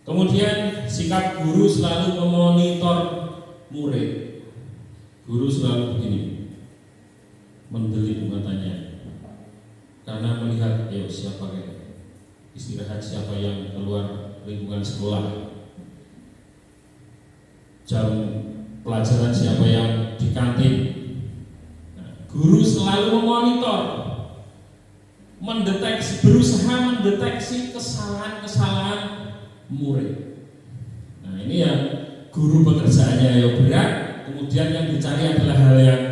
Kemudian sikap guru selalu memonitor murid. Guru selalu begini, mendelik matanya. Karena melihat siapa yang istirahat, siapa yang keluar lingkungan sekolah, jam pelajaran siapa yang di kantin. Nah, guru selalu memonitor, berusaha mendeteksi kesalahan-kesalahan murid. Nah, ini yang guru pekerjaannya yang berat, kemudian yang dicari adalah hal yang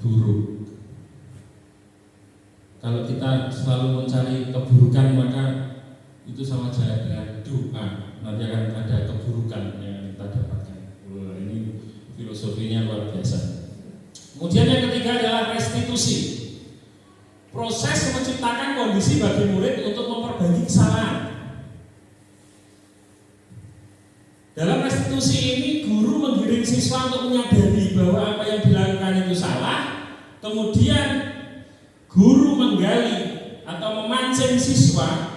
buruk. Kalau kita selalu mencari keburukan, maka itu sama saja dengan doa. Nanti akan ada keburukan yang kita dapatkan. Wah, ini filosofinya luar biasa. Kemudian yang ketiga adalah restitusi. Proses menciptakan kondisi bagi murid untuk memperbaiki kesalahan. Dalam restitusi ini, guru menggiring siswa untuk menyadari bahwa apa yang dilakukan itu salah. Kemudian guru menggali atau memancing siswa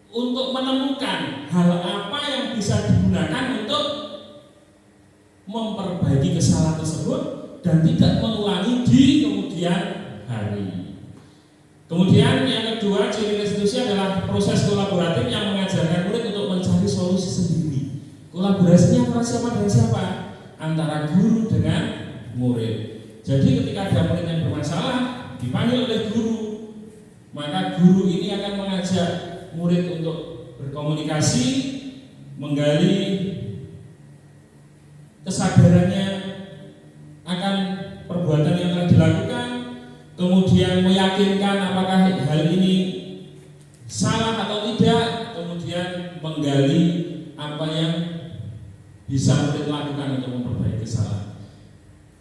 untuk menemukan hal apa yang bisa digunakan untuk memperbaiki kesalahan tersebut dan tidak mengulangi di kemudian hari. Kemudian yang kedua, ciri restitusi adalah proses kolaboratif yang mengajarkan murid untuk mencari solusi sendiri. Kolaborasinya antara siapa dan siapa? Antara guru dengan murid. Jadi ketika ada murid yang bermasalah dipanggil oleh guru, maka guru ini akan mengajak murid untuk berkomunikasi, menggali kesadarannya akan perbuatan yang telah dilakukan, kemudian meyakinkan apakah hal ini salah atau tidak, kemudian menggali apa yang bisa murid lakukan untuk memperbaiki kesalahan.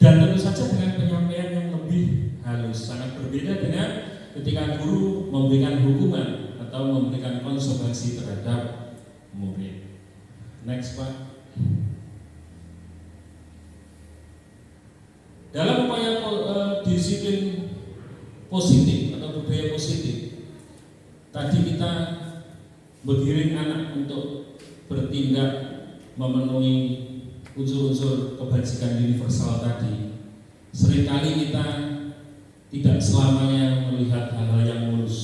Dan tentu saja dengan penyampaian yang lebih halus, sangat berbeda dengan ketika guru memberikan hukuman atau memberikan konsekuensi terhadap murid. Next Pak. Dalam upaya disiplin positif atau budaya positif, tadi kita menggiring anak untuk bertindak memenuhi unsur-unsur kebajikan universal tadi. Seringkali kita tidak selamanya melihat hal-hal yang mulus,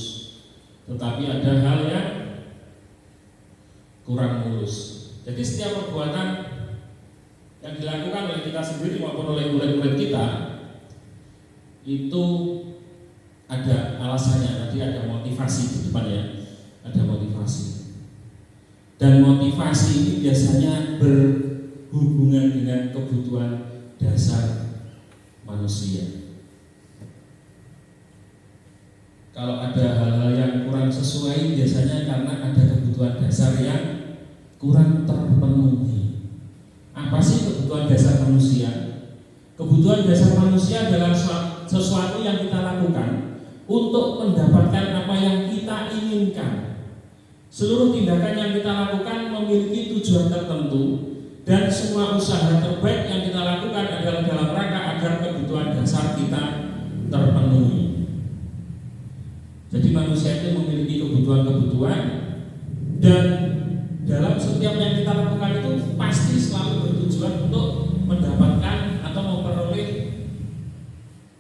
tetapi ada hal yang kurang mulus. Jadi setiap perbuatan yang dilakukan oleh kita sendiri maupun oleh murid-murid kita itu ada alasannya, tadi ada motivasi di depannya, ada motivasi. Dan motivasi ini biasanya berhubungan dengan kebutuhan dasar manusia. Kalau ada hal-hal yang kurang sesuai, biasanya karena ada kebutuhan dasar yang kurang terpenuhi. Apa sih kebutuhan dasar manusia? Kebutuhan dasar manusia adalah sesuatu yang kita lakukan untuk mendapatkan apa yang kita inginkan. Seluruh tindakan yang kita lakukan memiliki tujuan tertentu, dan semua usaha terbaik yang kita lakukan adalah dalam rangka agar kebutuhan dasar kita terpenuhi. Jadi manusia itu memiliki kebutuhan-kebutuhan, dan dalam setiap yang kita lakukan itu pasti selalu bertujuan untuk mendapatkan atau memperoleh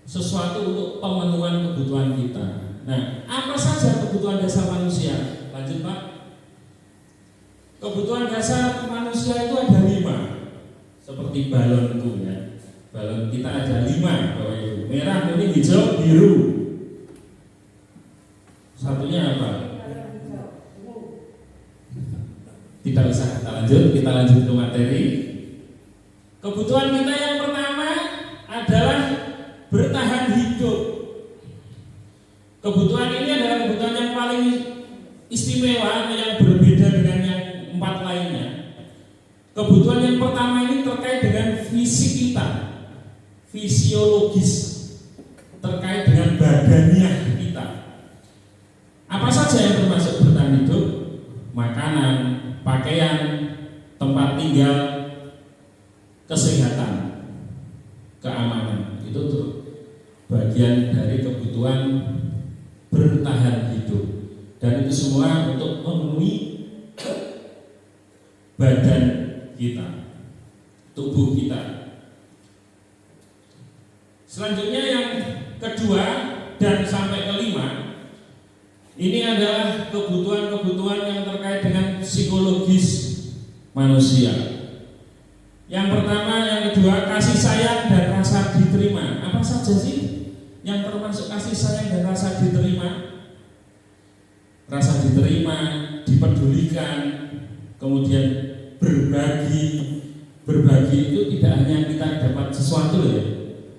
sesuatu untuk pemenuhan kebutuhan kita. Nah, apa saja kebutuhan dasar manusia? Lanjut Pak. Kebutuhan dasar manusia itu ada 5. Seperti balonku ya. Balon kita ada 5, Bapak Ibu. Merah, kuning, hijau, biru. Satunya apa? Tidak usah kita lanjut ke materi. Kebutuhan kita yang pertama adalah bertahan hidup. Kebutuhan ini adalah kebutuhan yang paling istimewa, yang berbeda dengan yang 4 lainnya. Kebutuhan yang pertama ini terkait dengan fisik kita, fisiologis, terkait dengan badaniah kita. Apa saja yang termasuk bertahan hidup? Makanan, pakaian, tempat tinggal, kesehatan, keamanan. Itu tuh bagian dari kebutuhan bertahan hidup. Dan itu semua untuk memenuhi badan kita, tubuh kita. Selanjutnya yang kedua dan sampai kelima, ini adalah kebutuhan-kebutuhan yang terkait dengan psikologis manusia. Yang pertama, yang kedua, kasih sayang dan rasa diterima. Apa saja sih yang termasuk kasih sayang dan rasa diterima? Rasa diterima, dipedulikan, kemudian berbagi. Berbagi itu tidak hanya kita dapat sesuatu ya.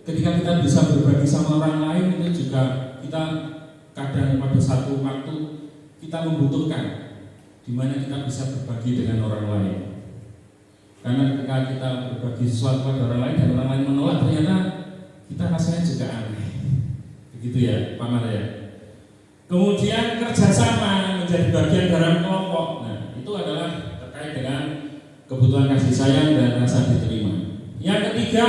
Ketika kita bisa berbagi sama orang lain, itu juga kita kadang pada satu waktu kita membutuhkan, di mana kita bisa berbagi dengan orang lain. Karena ketika kita berbagi sesuatu pada orang lain dan orang lain menolak, ternyata kita rasanya juga aneh. Begitu ya, Pak Mara ya. Kemudian kerjasama menjadi bagian dalam kelompok. Nah, itu adalah terkait dengan kebutuhan kasih sayang dan rasa diterima. Yang ketiga,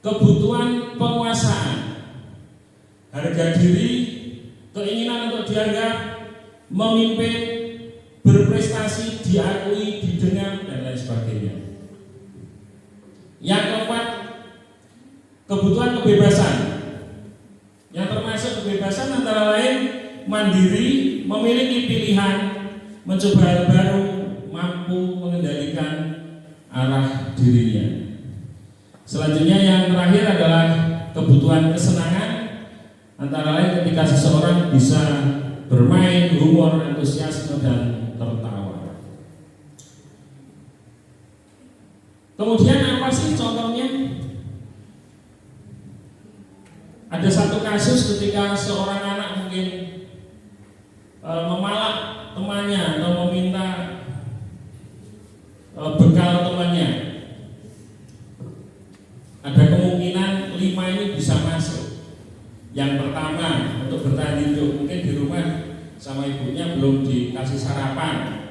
kebutuhan penguasaan, harga diri, keinginan untuk dianggap, memimpin, berprestasi, diakui, didengar, dan lain sebagainya. Yang keempat, kebutuhan kebebasan, yang termasuk kebebasan antara lain mandiri, memiliki pilihan, mencoba hal baru, mampu mengendalikan arah dirinya. Selanjutnya yang terakhir adalah kebutuhan kesenangan, antara lain ketika seseorang bisa bermain, humor, antusiasme, dan tertawa. Kemudian apa sih contohnya? Ada satu kasus ketika seorang anak mungkin memalak temannya atau meminta bekal temannya. Ada kemungkinan 5 ini bisa masuk. Yang pertama, untuk bertahan hidup, mungkin di rumah sama ibunya belum dikasih sarapan.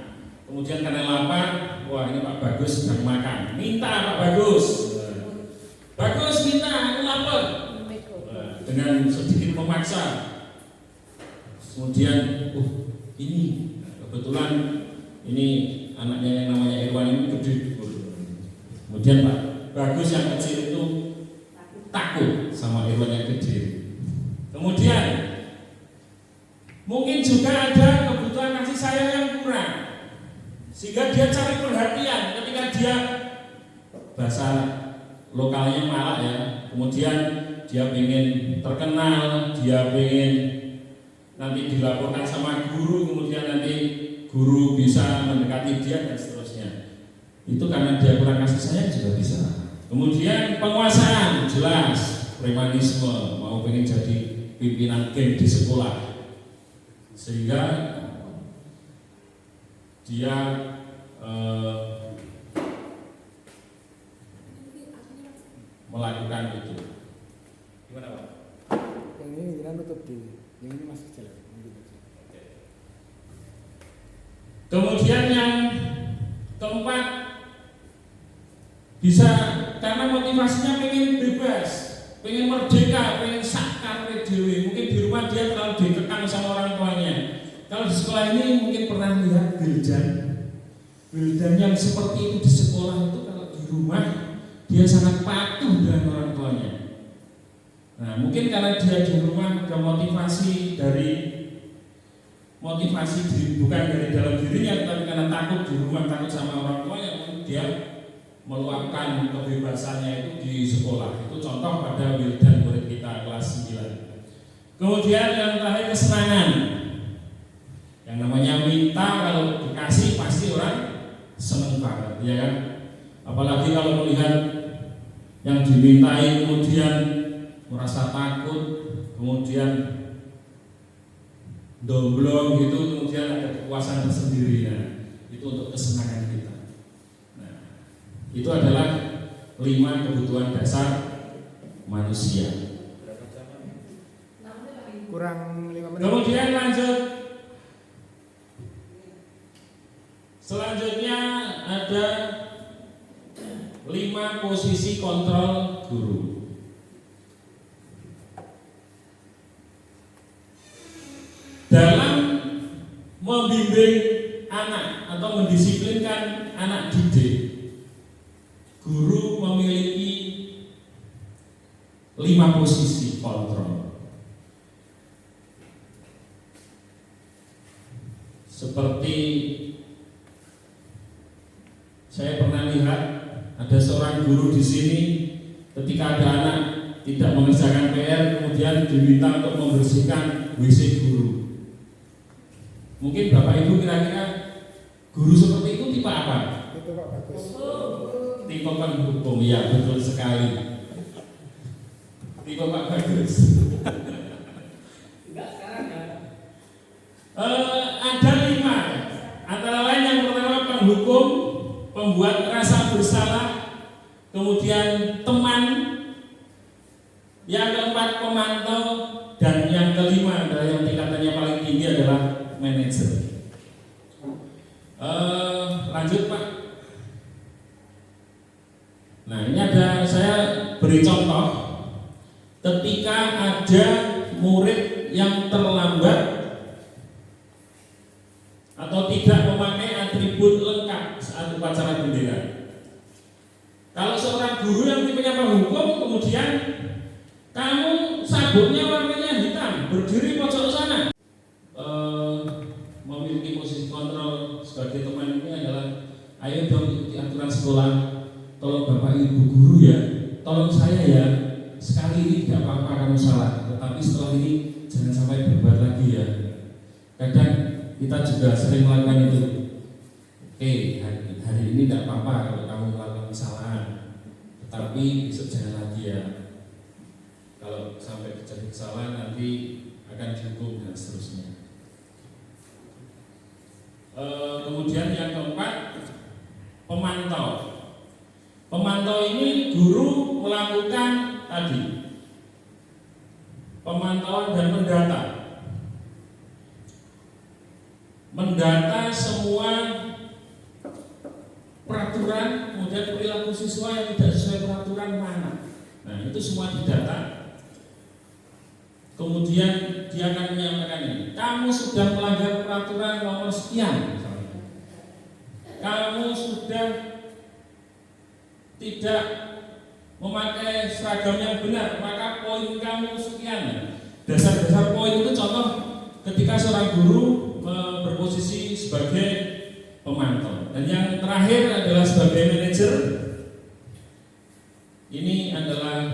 Kemudian karena lapar, wah ini Pak Bagus sedang makan. Minta Pak Bagus. Bagus minta, aku lapar. Dengan sedikit memaksa. Kemudian, ini kebetulan ini anaknya yang namanya Irwan ini gede. Kemudian Pak Bagus yang kecil itu takut sama Irwan yang kecil. Kemudian mungkin juga ada kebutuhan kasih sayang yang kurang. sehingga dia cari perhatian ketika dia bahasa lokalnya malah ya, kemudian dia ingin terkenal, dia ingin nanti dilaporkan sama guru, kemudian nanti guru bisa mendekati dia dan seterusnya. Itu karena dia kurang kasih sayang juga bisa. Kemudian penguasaan, jelas premanisme, mau pengen jadi pimpinan geng di sekolah, sehingga dia melakukan itu. Gimana Pak? Yang ini jangan tutup dulu, yang ini masih jalan. Kemudian yang keempat, bisa karena motivasinya pengen bebas, pengen merdeka, pengen sakar dewi. Mungkin di rumah dia terlalu ditekan sama orang tuanya. Kalau di sekolah ini mungkin pernah lihat wildan yang seperti itu di sekolah itu, kalau di rumah dia sangat patuh dengan orang tuanya. Nah, mungkin karena dia di rumah ada motivasi bukan dari dalam dirinya, tapi karena takut di rumah, takut sama orang tuanya, dia meluapkan kebebasannya itu di sekolah. Itu contoh pada wildan murid kita kelas 9. Kemudian yang terakhir, kesenangan. Yang namanya minta kalau dikasih pasti orang seneng banget, ya kan? Apalagi kalau melihat yang dimintai kemudian merasa takut, kemudian domblong gitu, kemudian ada kepuasan tersendiri. Nah, itu untuk kesenangan kita. Nah, itu adalah 5 kebutuhan dasar manusia. Kurang 5 menit. Kemudian lanjut. Selanjutnya ada 5 posisi kontrol guru. Dalam membimbing anak atau mendisiplinkan anak didik, guru memiliki 5 posisi kontrol. Seperti saya pernah lihat ada seorang guru di sini, ketika ada anak tidak mengerjakan PR, kemudian diminta untuk membersihkan WC guru. Mungkin Bapak Ibu kira-kira guru seperti itu tipe apa? Itu Pak Bagus. Tipe penghukum, ya betul sekali. Tipe Pak Bagus. Enggak sekarang ya. Ada 5, antara lain yang pertama penghukum, pembuat rasa bersalah, kemudian teman, yang keempat pemantau, dan yang kelima adalah yang tingkatannya paling tinggi adalah manajer. Lanjut Pak. Nah, ini ada, saya beri contoh ketika ada murid yang terlambat atau tidak memakai atribut lengkap saat upacara bendera. Kalau seorang guru yang tipenya penghukum, kemudian kamu sabunnya warnanya hitam, berdiri pojok sana, memiliki posisi kontrol sebagai teman ini adalah, ayo dong ikuti aturan sekolah, tolong Bapak Ibu guru ya, tolong saya ya, sekali ini tidak apa-apa kamu salah, tetapi setelah ini jangan sampai berbuat lagi ya. Kadang kita juga sering melakukan itu. Oke, hari ini tidak apa-apa kalau kamu melakukan kesalahan, tetapi besok jangan lagi ya. Kalau sampai terjadi kesalahan nanti akan dihukum dan seterusnya. Kemudian yang keempat, pemantau. Pemantau ini guru melakukan tadi pemantauan dan mendata semua peraturan, kemudian perilaku siswa yang tidak sesuai peraturan mana. Nah, itu semua didata. Kemudian dia akan menyampaikan ini, kamu sudah melanggar peraturan nomor sekian, kamu sudah tidak memakai seragam yang benar, maka poin kamu sekian. Dasar-dasar poin itu contoh ketika seorang guru berposisi sebagai pemantau. Dan yang terakhir adalah sebagai manajer. Ini adalah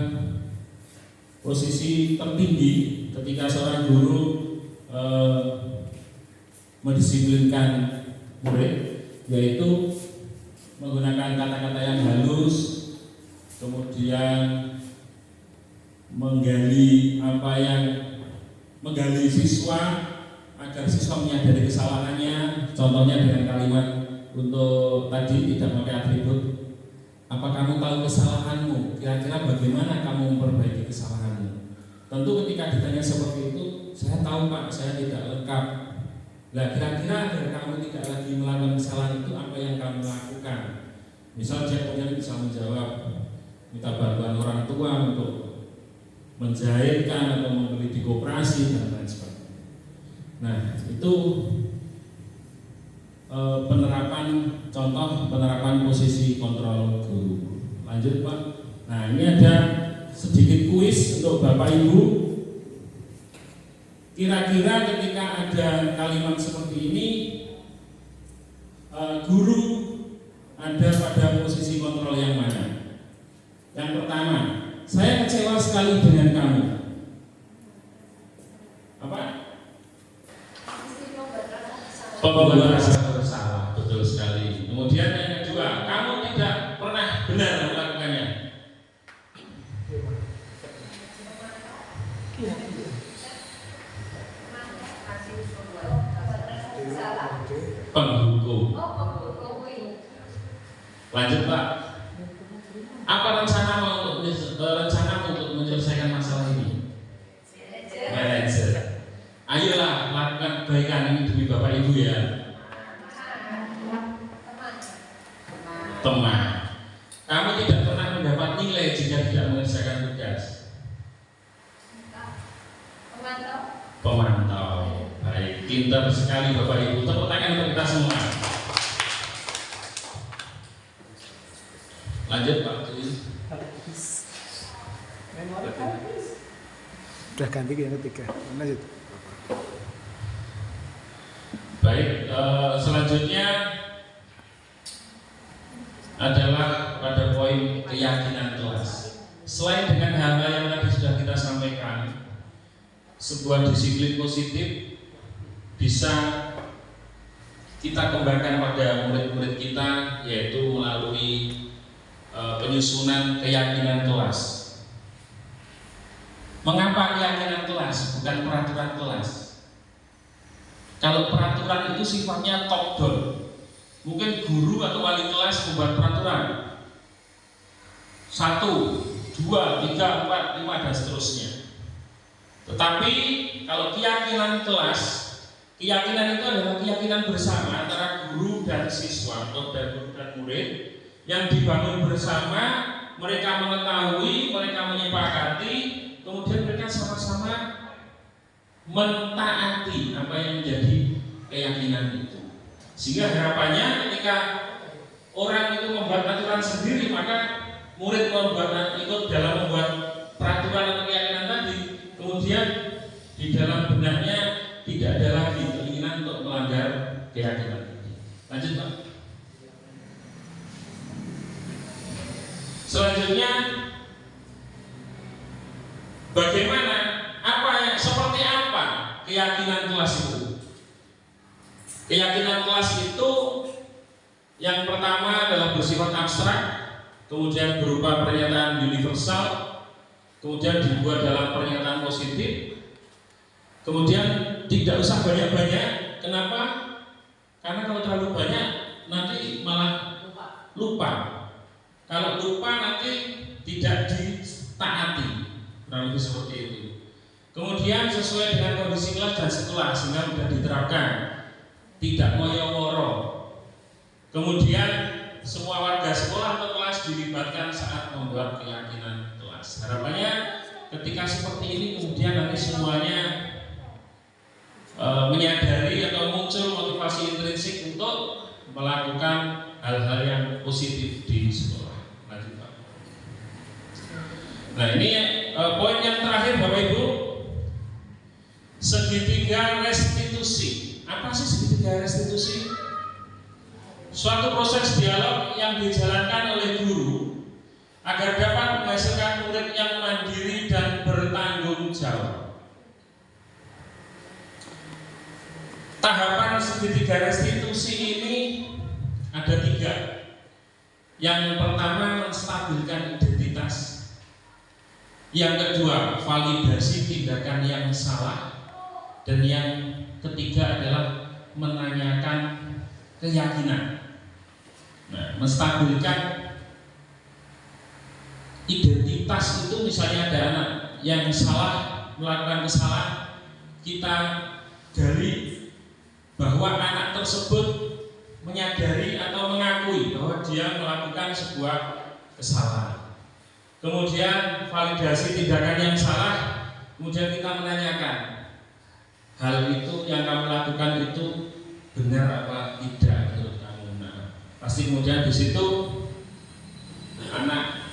posisi tertinggi ketika seorang guru mendisiplinkan murid, yaitu menggunakan kata-kata yang halus, kemudian menggali siswa agar siswa menyadari kesalahannya. Contohnya dengan kalimat untuk tadi tidak pakai atribut. Apa kamu tahu kesalahanmu? Kira-kira bagaimana kamu memperbaiki kesalahanmu? Tentu ketika ditanya seperti itu, saya tahu Pak, saya tidak lengkap. Nah, kira-kira agar kamu tidak lagi melakukan kesalahan itu, apa yang kamu lakukan? Misal dia kemudian bisa menjawab, minta bantuan orang tua untuk menjahitkan atau membeli di koperasi dan lain sebagainya. Nah, itu contoh penerapan posisi kontrol guru. Lanjut Pak. Nah, ini ada sedikit kuis untuk Bapak Ibu. Kira-kira ketika ada kalimat seperti ini, guru ada pada posisi kontrol yang mana? Yang pertama, saya kecewa sekali dengan kamu. Apa? Pembuat rasa bersalah, betul sekali. Kemudian yang kedua, kamu tidak pernah benar melakukannya. Penghukum. Lanjut Pak. Apa rencanamu untuk menyelesaikan masalah ini? Manajer. Ayolah lakukan kebaikan ini demi Bapak Ibu ya. Teman. Kamu tidak pernah mendapat nilai jika tidak mengerjakan tugas. Pemantau. Baik, pintar sekali Bapak Ibu. Tepuk tangan untuk kita semua. Lanjut Pak. Udah ganti ke yang ketiga. Lanjut. Baik, selanjutnya adalah pada poin keyakinan kelas. Selain dengan hal-hal yang tadi sudah kita sampaikan, sebuah disiplin positif bisa kita kembangkan pada murid-murid kita, yaitu melalui penyusunan keyakinan kelas. Mengapa keyakinan kelas, bukan peraturan kelas? Kalau peraturan itu sifatnya top down, mungkin guru atau wali kelas membuat peraturan 1, 2, 3, 4, 5 dan seterusnya. Tetapi kalau keyakinan kelas, keyakinan itu adalah keyakinan bersama antara guru dan siswa atau guru dan murid yang dibangun bersama. Mereka mengetahui, mereka menyepakati, kemudian mereka sama-sama mentaati apa yang menjadi keyakinan itu. Sehingga harapannya ketika orang itu membuat aturan sendiri, maka murid ikut dalam membuat peraturan atau keyakinan tadi. Kemudian di dalam benaknya tidak ada lagi keinginan untuk melanggar keyakinan ini. Lanjut Pak. Selanjutnya, bagaimana, seperti apa keyakinan kelas itu? Keyakinan kelas itu yang pertama adalah bersifat abstrak, kemudian berupa pernyataan universal, kemudian dibuat dalam pernyataan positif, kemudian tidak usah banyak-banyak. Kenapa? Karena kalau terlalu banyak nanti malah lupa. Kalau lupa nanti tidak ditaati. Kurang lebih seperti itu. Kemudian sesuai dengan kondisi kelas dan sekolah sehingga mudah diterapkan, tidak moyo-moro. Kemudian semua warga sekolah atau kelas dilibatkan saat membuat keyakinan kelas. Harapannya ketika seperti ini kemudian nanti semuanya menyadari atau muncul motivasi intrinsik untuk melakukan hal-hal yang positif di sekolah. Lanjut Pak. Nah ini poin yang terakhir Bapak Ibu. Segitiga restitusi. Apa sih segitiga restitusi? suatu proses dialog yang dijalankan oleh guru agar dapat menghasilkan murid yang mandiri dan bertanggung jawab. Tahapan segitiga restitusi ini ada 3. Yang pertama, menstabilkan identitas. Yang kedua, validasi tindakan yang salah. Dan yang ketiga adalah menanyakan keyakinan. Nah, menstabilkan identitas itu misalnya ada anak yang salah, melakukan kesalahan, kita gali bahwa anak tersebut menyadari atau mengakui bahwa dia melakukan sebuah kesalahan. Kemudian validasi tindakan yang salah, kemudian kita menanyakan hal itu yang kamu lakukan itu benar apa tidak menurut kamu. Nah, pasti kemudian di situ anak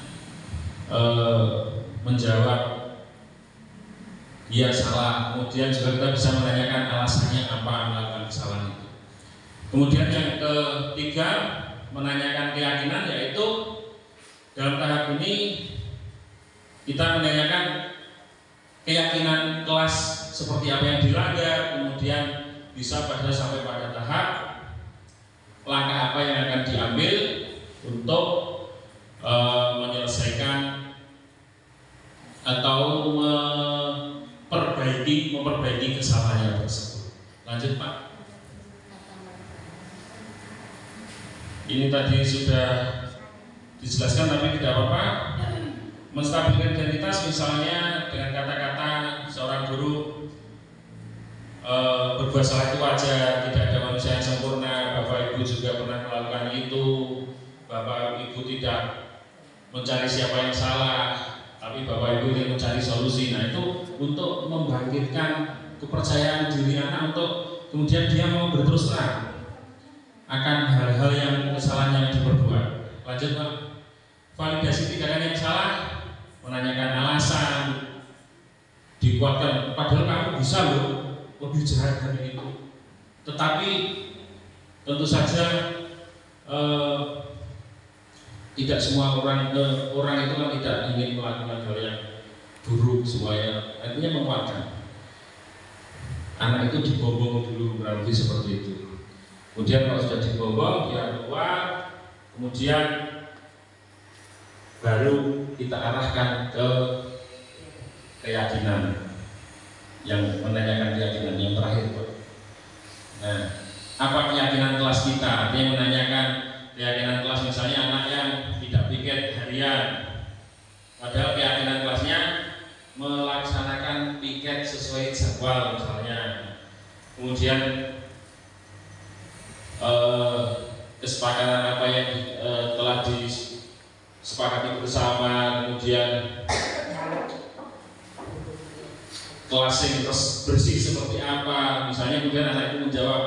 menjawab dia salah. Kemudian juga kita bisa menanyakan alasannya apa melakukan kesalahan itu. Kemudian yang ketiga, menanyakan keyakinan, yaitu dalam tahap ini kita menanyakan keyakinan kelas seperti apa yang dilanggar, kemudian bisa sampai pada tahap langkah apa yang akan diambil untuk menyelesaikan atau memperbaiki kesalahannya tersebut. Lanjut Pak. Ini tadi sudah dijelaskan tapi tidak apa-apa. Menstabilkan identitas misalnya dengan kata-kata seorang guru, berbuat salah itu wajar, tidak ada manusia yang sempurna, Bapak Ibu juga pernah melakukan itu, Bapak Ibu tidak mencari siapa yang salah, tapi Bapak Ibu ingin mencari solusi. Nah, itu untuk membangkitkan kepercayaan diri anak untuk kemudian dia mau berterus terang akan hal-hal yang kesalahan yang diperbuat. Lanjut Pak. Validasi tindakan yang salah, menanyakan alasan, dikuatkan, padahal kamu bisa loh lebih jahat dari itu. Tetapi tentu saja tidak semua orang itu kan tidak ingin melakukan hal yang buruk semuanya. Artinya menguatkan. Anak itu dibobong dulu, berarti seperti itu. Kemudian kalau sudah dibobong, dia keluar, kemudian baru kita arahkan ke keyakinan, yang menanyakan keyakinan yang terakhir Pak. Nah, apa keyakinan kelas kita? Artinya menanyakan keyakinan kelas, misalnya anak yang tidak piket harian, padahal keyakinan kelasnya melaksanakan piket sesuai jadwal misalnya. Kemudian kesepakatan apa yang telah disepakati bersama, kemudian kelas yang bersih seperti apa, misalnya. Kemudian anak itu menjawab,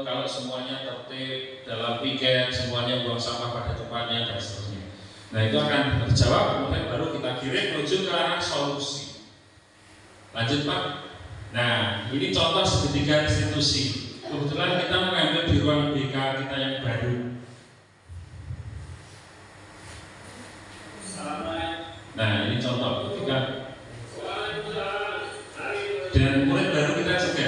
kalau semuanya tertib dalam piket, semuanya buang sampah pada tempatnya dan seterusnya. Nah, itu akan terjawab, kemudian baru kita kirim menuju ke arah solusi. Lanjut Pak. Nah, ini contoh segitiga restitusi. Kebetulan kita mengambil di ruang BK kita yang baru. Nah, ini contoh ketika dengan murid baru kita juga.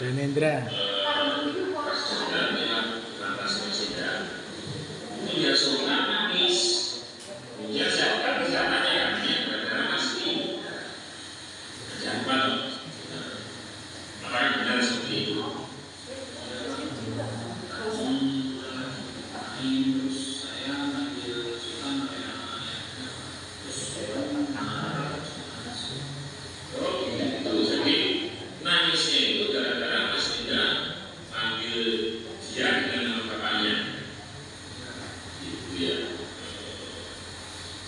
Renendra.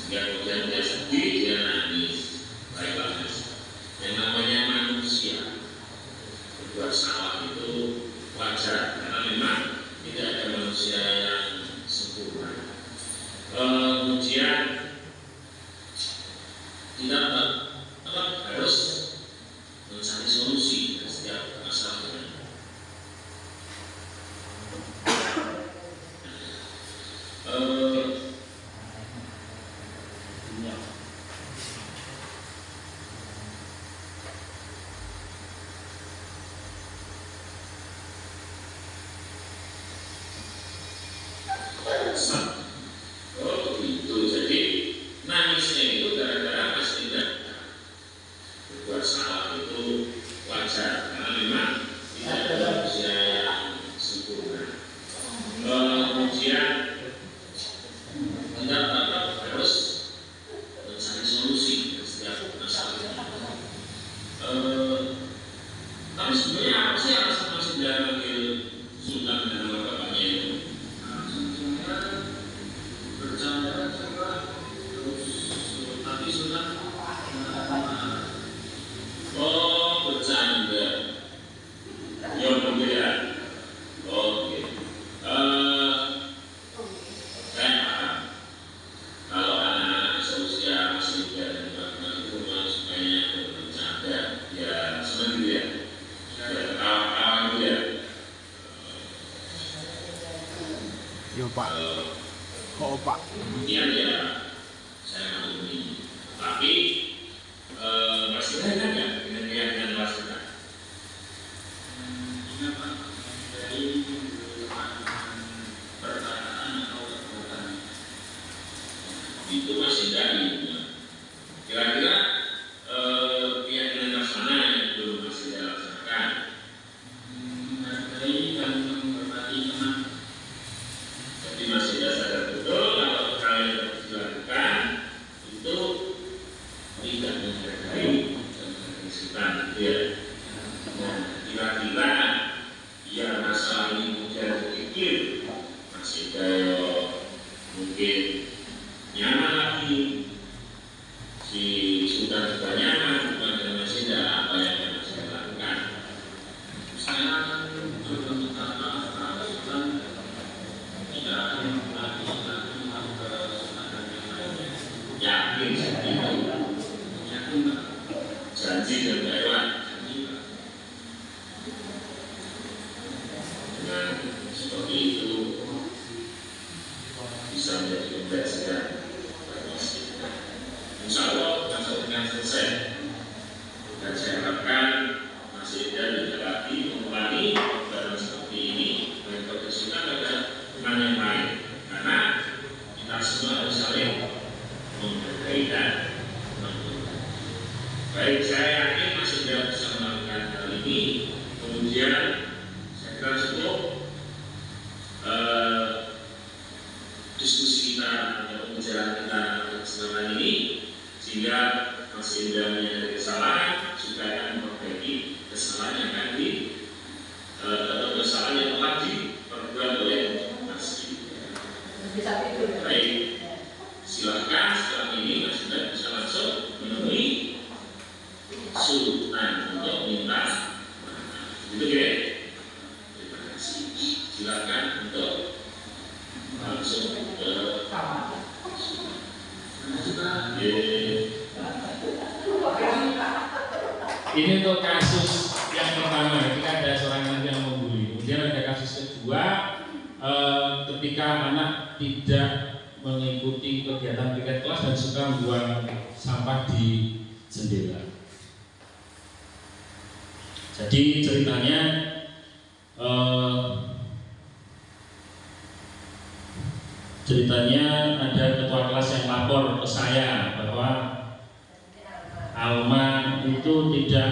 Sehingga kemudian dia sedih, dia nangis. Baiklah, yang namanya manusia berbuat salah itu wajar, karena memang tidak ada manusia yang sempurna. Kemudian kita tetap harus mencari solusi dari setiap masalahnya. Oh begitu, jadi nangisnya itu gara-gara Mas tidak berbuat salah itu wajar, karena memang tidak ada manusia yang sempurna. Kemudian kita tetap harus mencari solusi dari setiap masalah. Tapi sebenarnya apa sih alasan Mas tidak manggil Sultan dan nama bapaknya itu? Bercanda juga, terus tapi Sultan bercanda. Ya mungkin ya. Oke. Saya paham. Kalau anak-anak seusia masih dan itu supaya bercanda, ya seperti itu ya. Ya ketawa-ketawa itu ya. Yo Pak. Kok Pak? Kemudian ya saya maklumi. Tapi masih ada nggak dengan keyakinan wasita? Ingat Pak, dari perkataan atau perbuatan itu masih dari. Kira-kira keyakinan mana yang belum masih dilaksanakan? Menghargai dan menghormati teman. Jadi masih ada sadar betul kalau hal yang dilakukan itu tidak menghargai dan menghargai Sultan, ya. Nah, kira-kira ya masalah ini kemudian berpikir masih kayak mungkin nyaman lagi, si Sultan juga nyaman, bukan masih ada apa yang masih lakukan. Saya coba minta maaf kepada Sultan, tidak akan lagi melakukan kesempatan yang lainnya. Yakin seperti itu, yakin Pak. Janji dan lewat, janji Pak. Dengan seperti itu bisa menjadi pembelajaran bagi kita. Insya Allah masuk dengan selesai. Dan saya harapkan masih ada lagi mengulangi barang seperti ini dan kebersihan pada teman yang lain, karena kita semua harus saling menghargai dan menghormati. Baik, saya yakin masih tidak bisa melakukan hal ini. Kemudian saya kira cukup diskusi kita atau pembicaraan kita selama ini, sehingga masih tidak menyadari kesalahan supaya akan memperbaiki kesalahan yang tadi atau kesalahan yang telah diperbuat oleh Mas Gibran. Baik, silakan setelah ini Mas Gibran bisa langsung menemui Sultan untuk minta maaf. Gitu ya. Terima kasih. Silakan untuk langsung ke ini untuk kasus yang pertama, ketika ada seorang anak yang membuli. Kemudian ada kasus kedua, ketika anak tidak mengikuti kegiatan piket kelas dan suka membuang sampah di jendela. Jadi ceritanya ada ketua kelas yang lapor ke saya bahwa Alma itu tidak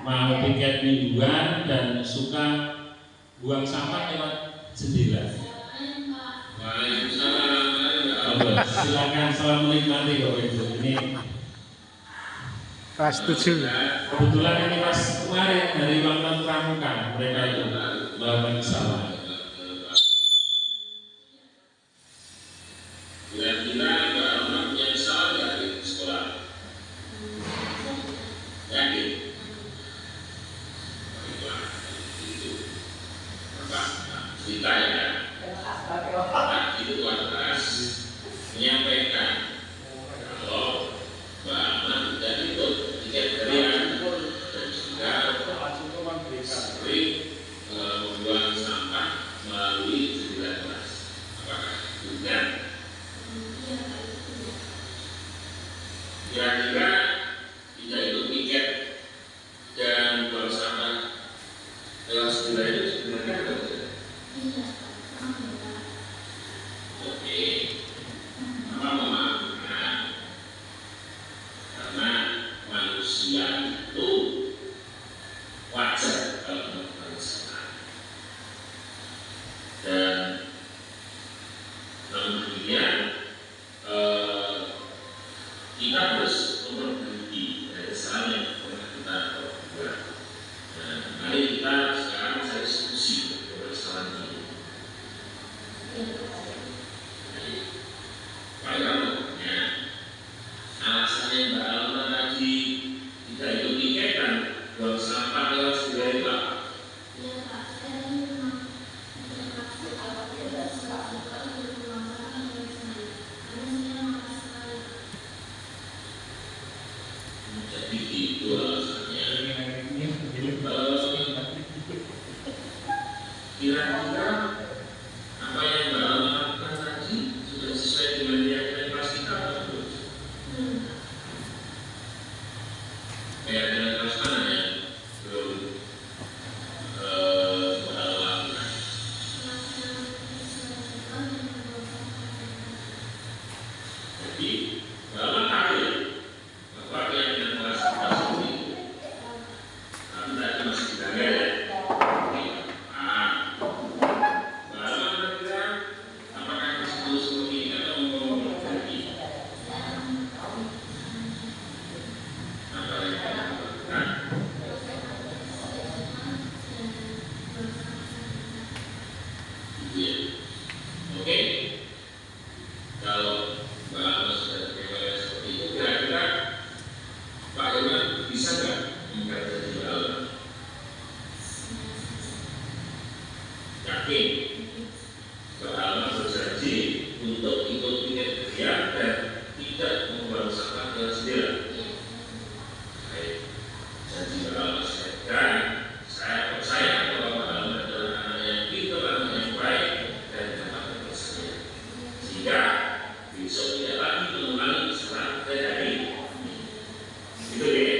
mau piket mingguan dan suka buang sampah lewat jendela. Waalaikumsalam. Silakan selamat menikmati Bapak Ibu. Ini Kelas 7. kebetulan ini pas kemarin dari ulang tahun pramuka mereka itu melakukan kesalahan. Kira-kira Mbak Alma punya Oke, apa memaafkan? Karena manusia itu wajar kalau melakukan kesalahan. Dan namun demikian kita harus memperbaiki dari kesalahan yang pernah kita buat. Nah, mari kita sekarang saya diskusi tentang kesalahan ini. Pak Irama, alasannya Mbak Alma tadi tidak ikut tiket dan buang sampah lewat segera itu apa? Ya Pak, saya ini memang terpaksa kalau tidak suka untuk buang sampah dari sana. Karena saya malas sekali. Jadi itu alasannya. Kira-kira apa yang Mbak Alma lakukan tadi sudah sesuai dengan keyakinan kelas kita atau belum? Keyakinan kelas mana yang belum Mbak Alma lakukan? Jadi Mbak Alma tahu ya bahwa keyakinan kelas kita seperti itu. Tapi tadi masih dijaga ya. Apakah masih seperti ini atau mau berbagi? Apa yang kita lakukan? Gitu ya. Oke. Kalau Mbak Alma sudah berkata seperti itu, kira-kira Pak Irman bisa nggak mengkaji Mbak Alma? Yakin? Mbak Alma berjanji untuk ikut tiket kerja dan tidak membuang sampah dengan sendiri. Baik, janji Mbak Alma saya percaya bahwa Mbak Alma adalah anak yang pintar, anak yang baik dan dapat bersedia. Sehingga besok tidak lagi mengulangi kesalahan dari ini. Itu ya.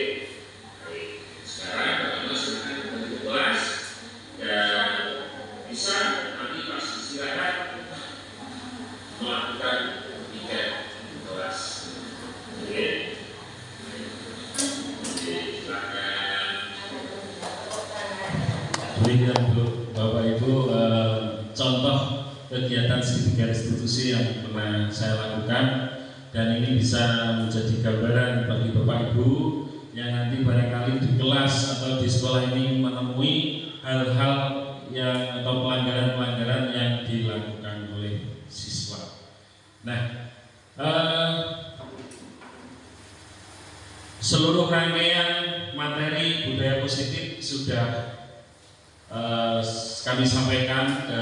Baik, sekarang Mbak Alma silakan kembali ke kelas dan bisa nanti pas istirahat melakukan tiket kelas. Oke, silakan. Demikian Bapak Ibu contoh kegiatan studi restitusi yang pernah saya lakukan, dan ini bisa menjadi gambaran bagi Bapak Ibu yang nanti barangkali di kelas atau di sekolah ini menemui hal-hal yang atau pelanggaran-pelanggaran yang dilakukan oleh siswa. Nah, seluruh rangkaian materi budaya positif sudah kami sampaikan ke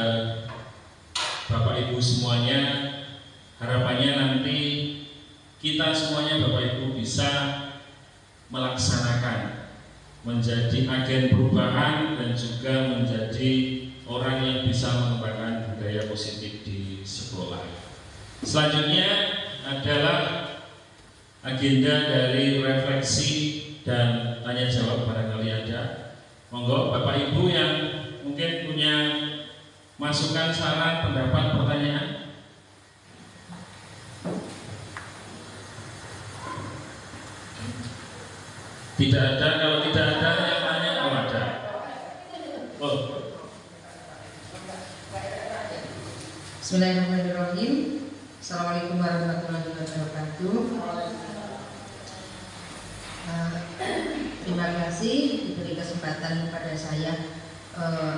Bapak Ibu semuanya. Harapannya nanti kita semuanya Bapak Ibu bisa melaksanakan, menjadi agen perubahan dan juga menjadi orang yang bisa mengembangkan budaya positif di sekolah. Selanjutnya adalah agenda dari refleksi dan tanya jawab barangkali ada. Monggo Bapak Ibu yang mungkin punya masukan, saran, pendapat, pertanyaan. Tidak ada. Kalau tidak ada yang tanya, oh ada. Oh. Bismillahirrahmanirrahim. Assalamualaikum warahmatullahi wabarakatuh. Terima kasih diberi kesempatan kepada saya.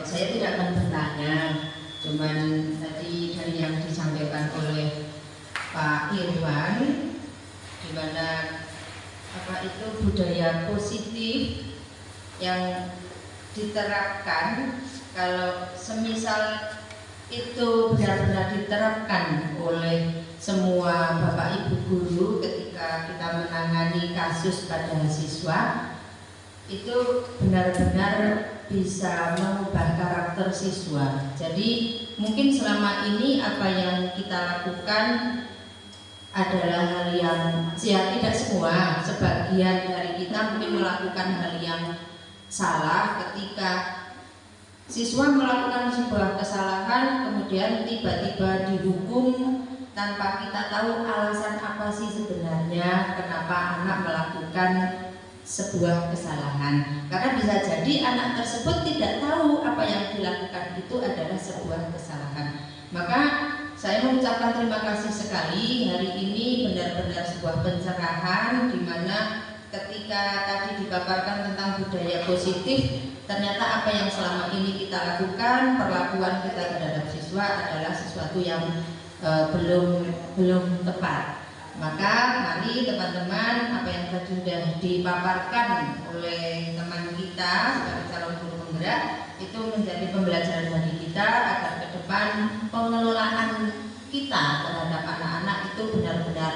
Saya tidak akan bertanya, cuman tadi dari yang disampaikan oleh Pak Irwan, di mana apa itu budaya positif yang diterapkan, kalau semisal itu benar-benar diterapkan oleh semua Bapak Ibu guru ketika kita menangani kasus pada siswa, itu benar-benar bisa mengubah karakter siswa. Jadi mungkin selama ini apa yang kita lakukan adalah hal yang tidak semua, sebagian dari kita mungkin melakukan hal yang salah ketika siswa melakukan sebuah kesalahan kemudian tiba-tiba dihukum tanpa kita tahu alasan apa sih sebenarnya kenapa anak melakukan sebuah kesalahan. Karena bisa jadi anak tersebut tidak tahu apa yang dilakukan itu adalah sebuah kesalahan. Maka saya mengucapkan terima kasih sekali, hari ini benar-benar sebuah pencerahan di mana ketika tadi dipaparkan tentang budaya positif, ternyata apa yang selama ini kita lakukan, perlakuan kita terhadap siswa adalah sesuatu yang belum tepat. Maka mari teman-teman, apa yang tadi sudah dipaparkan oleh teman kita sebagai calon guru penggerak itu menjadi pembelajaran bagi kita agar ke depan pengelolaan kita terhadap anak-anak itu benar-benar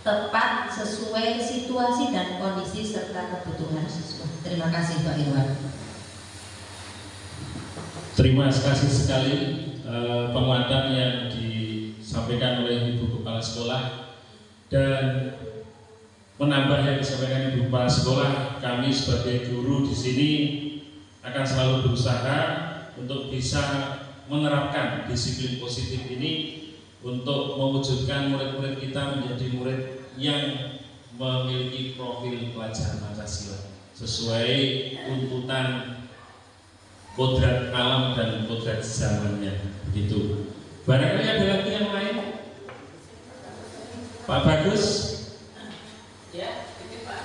tepat sesuai situasi dan kondisi serta kebutuhan siswa. Terima kasih Pak Irwan. Terima kasih sekali penguatan yang disampaikan oleh Ibu Kepala Sekolah, dan menambah yang disampaikan Ibu Kepala Sekolah, kami sebagai guru di sini akan selalu berusaha untuk bisa menerapkan disiplin positif ini untuk mewujudkan murid-murid kita menjadi murid yang memiliki profil pelajar Pancasila sesuai tuntutan kodrat alam dan kodrat zamannya. Begitu. Barangkali ada lagi yang lain? Pak Bagus? Ya, ini Pak.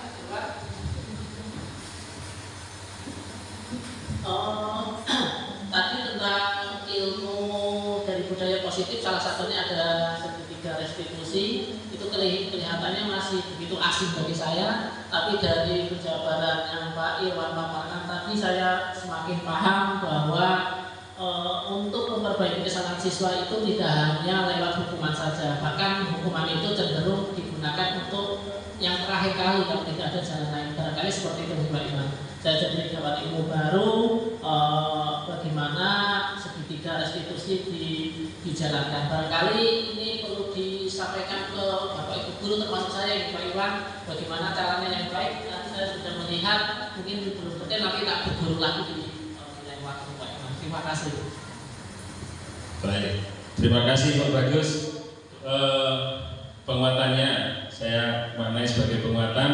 Tadi tentang ilmu dari budaya positif, salah satunya ada segitiga restitusi. Itu kelihatannya masih begitu asing bagi saya, tapi dari penjabaran yang Pak Irwan paparkan tadi, saya semakin paham bahwa untuk memperbaiki kesalahan siswa itu tidak hanya lewat hukuman saja, bahkan hukuman itu cenderung digunakan untuk yang terakhir kali kalau tidak ada jalan lain. Barangkali seperti itu Pak Irwan. Saya jadi dapat ilmu baru bagaimana segitiga restitusi dijalankan. Barangkali ini perlu disampaikan ke Bapak Ibu guru termasuk saya Pak Irwan, bagaimana caranya yang baik. Nanti saya sudah melihat, mungkin belum detail, nanti tak berguru lagi di lain waktu Pak Irwan. Terima kasih. Baik, terima kasih Pak Bagus. Penguatannya saya maknai sebagai penguatan.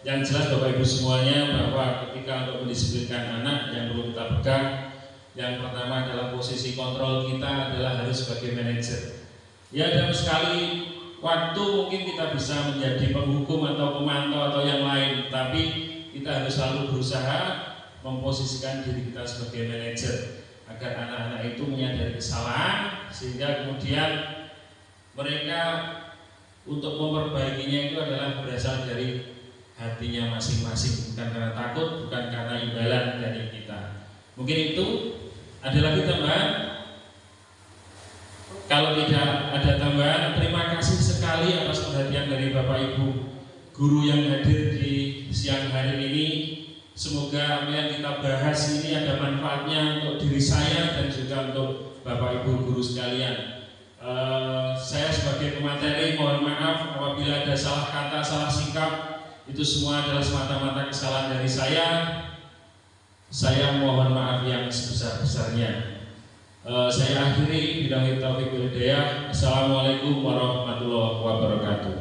Yang jelas Bapak Ibu semuanya bahwa ketika untuk mendisiplinkan anak yang perlu kita pegang, yang pertama adalah posisi kontrol kita adalah harus sebagai manajer. Ya, dalam sekali waktu mungkin kita bisa menjadi penghukum atau pemantau atau yang lain, tapi kita harus selalu berusaha memposisikan diri kita sebagai manajer agar anak-anak itu menyadari kesalahan, sehingga kemudian mereka untuk memperbaikinya itu adalah berasal dari hatinya masing-masing, bukan karena takut, bukan karena imbalan dari kita. Mungkin itu. Ada lagi tambahan? Kalau tidak ada tambahan, terima kasih sekali atas perhatian dari Bapak Ibu guru yang hadir di siang hari ini. Semoga apa yang kita bahas ini ada manfaatnya untuk diri saya dan juga untuk Bapak Ibu guru sekalian. Saya sebagai pemateri mohon maaf apabila ada salah kata, salah sikap. Itu semua adalah semata-mata kesalahan dari saya. Saya mohon maaf yang sebesar-besarnya. Saya akhiri, billahi taufiq wal hidayah. Assalamualaikum warahmatullahi wabarakatuh.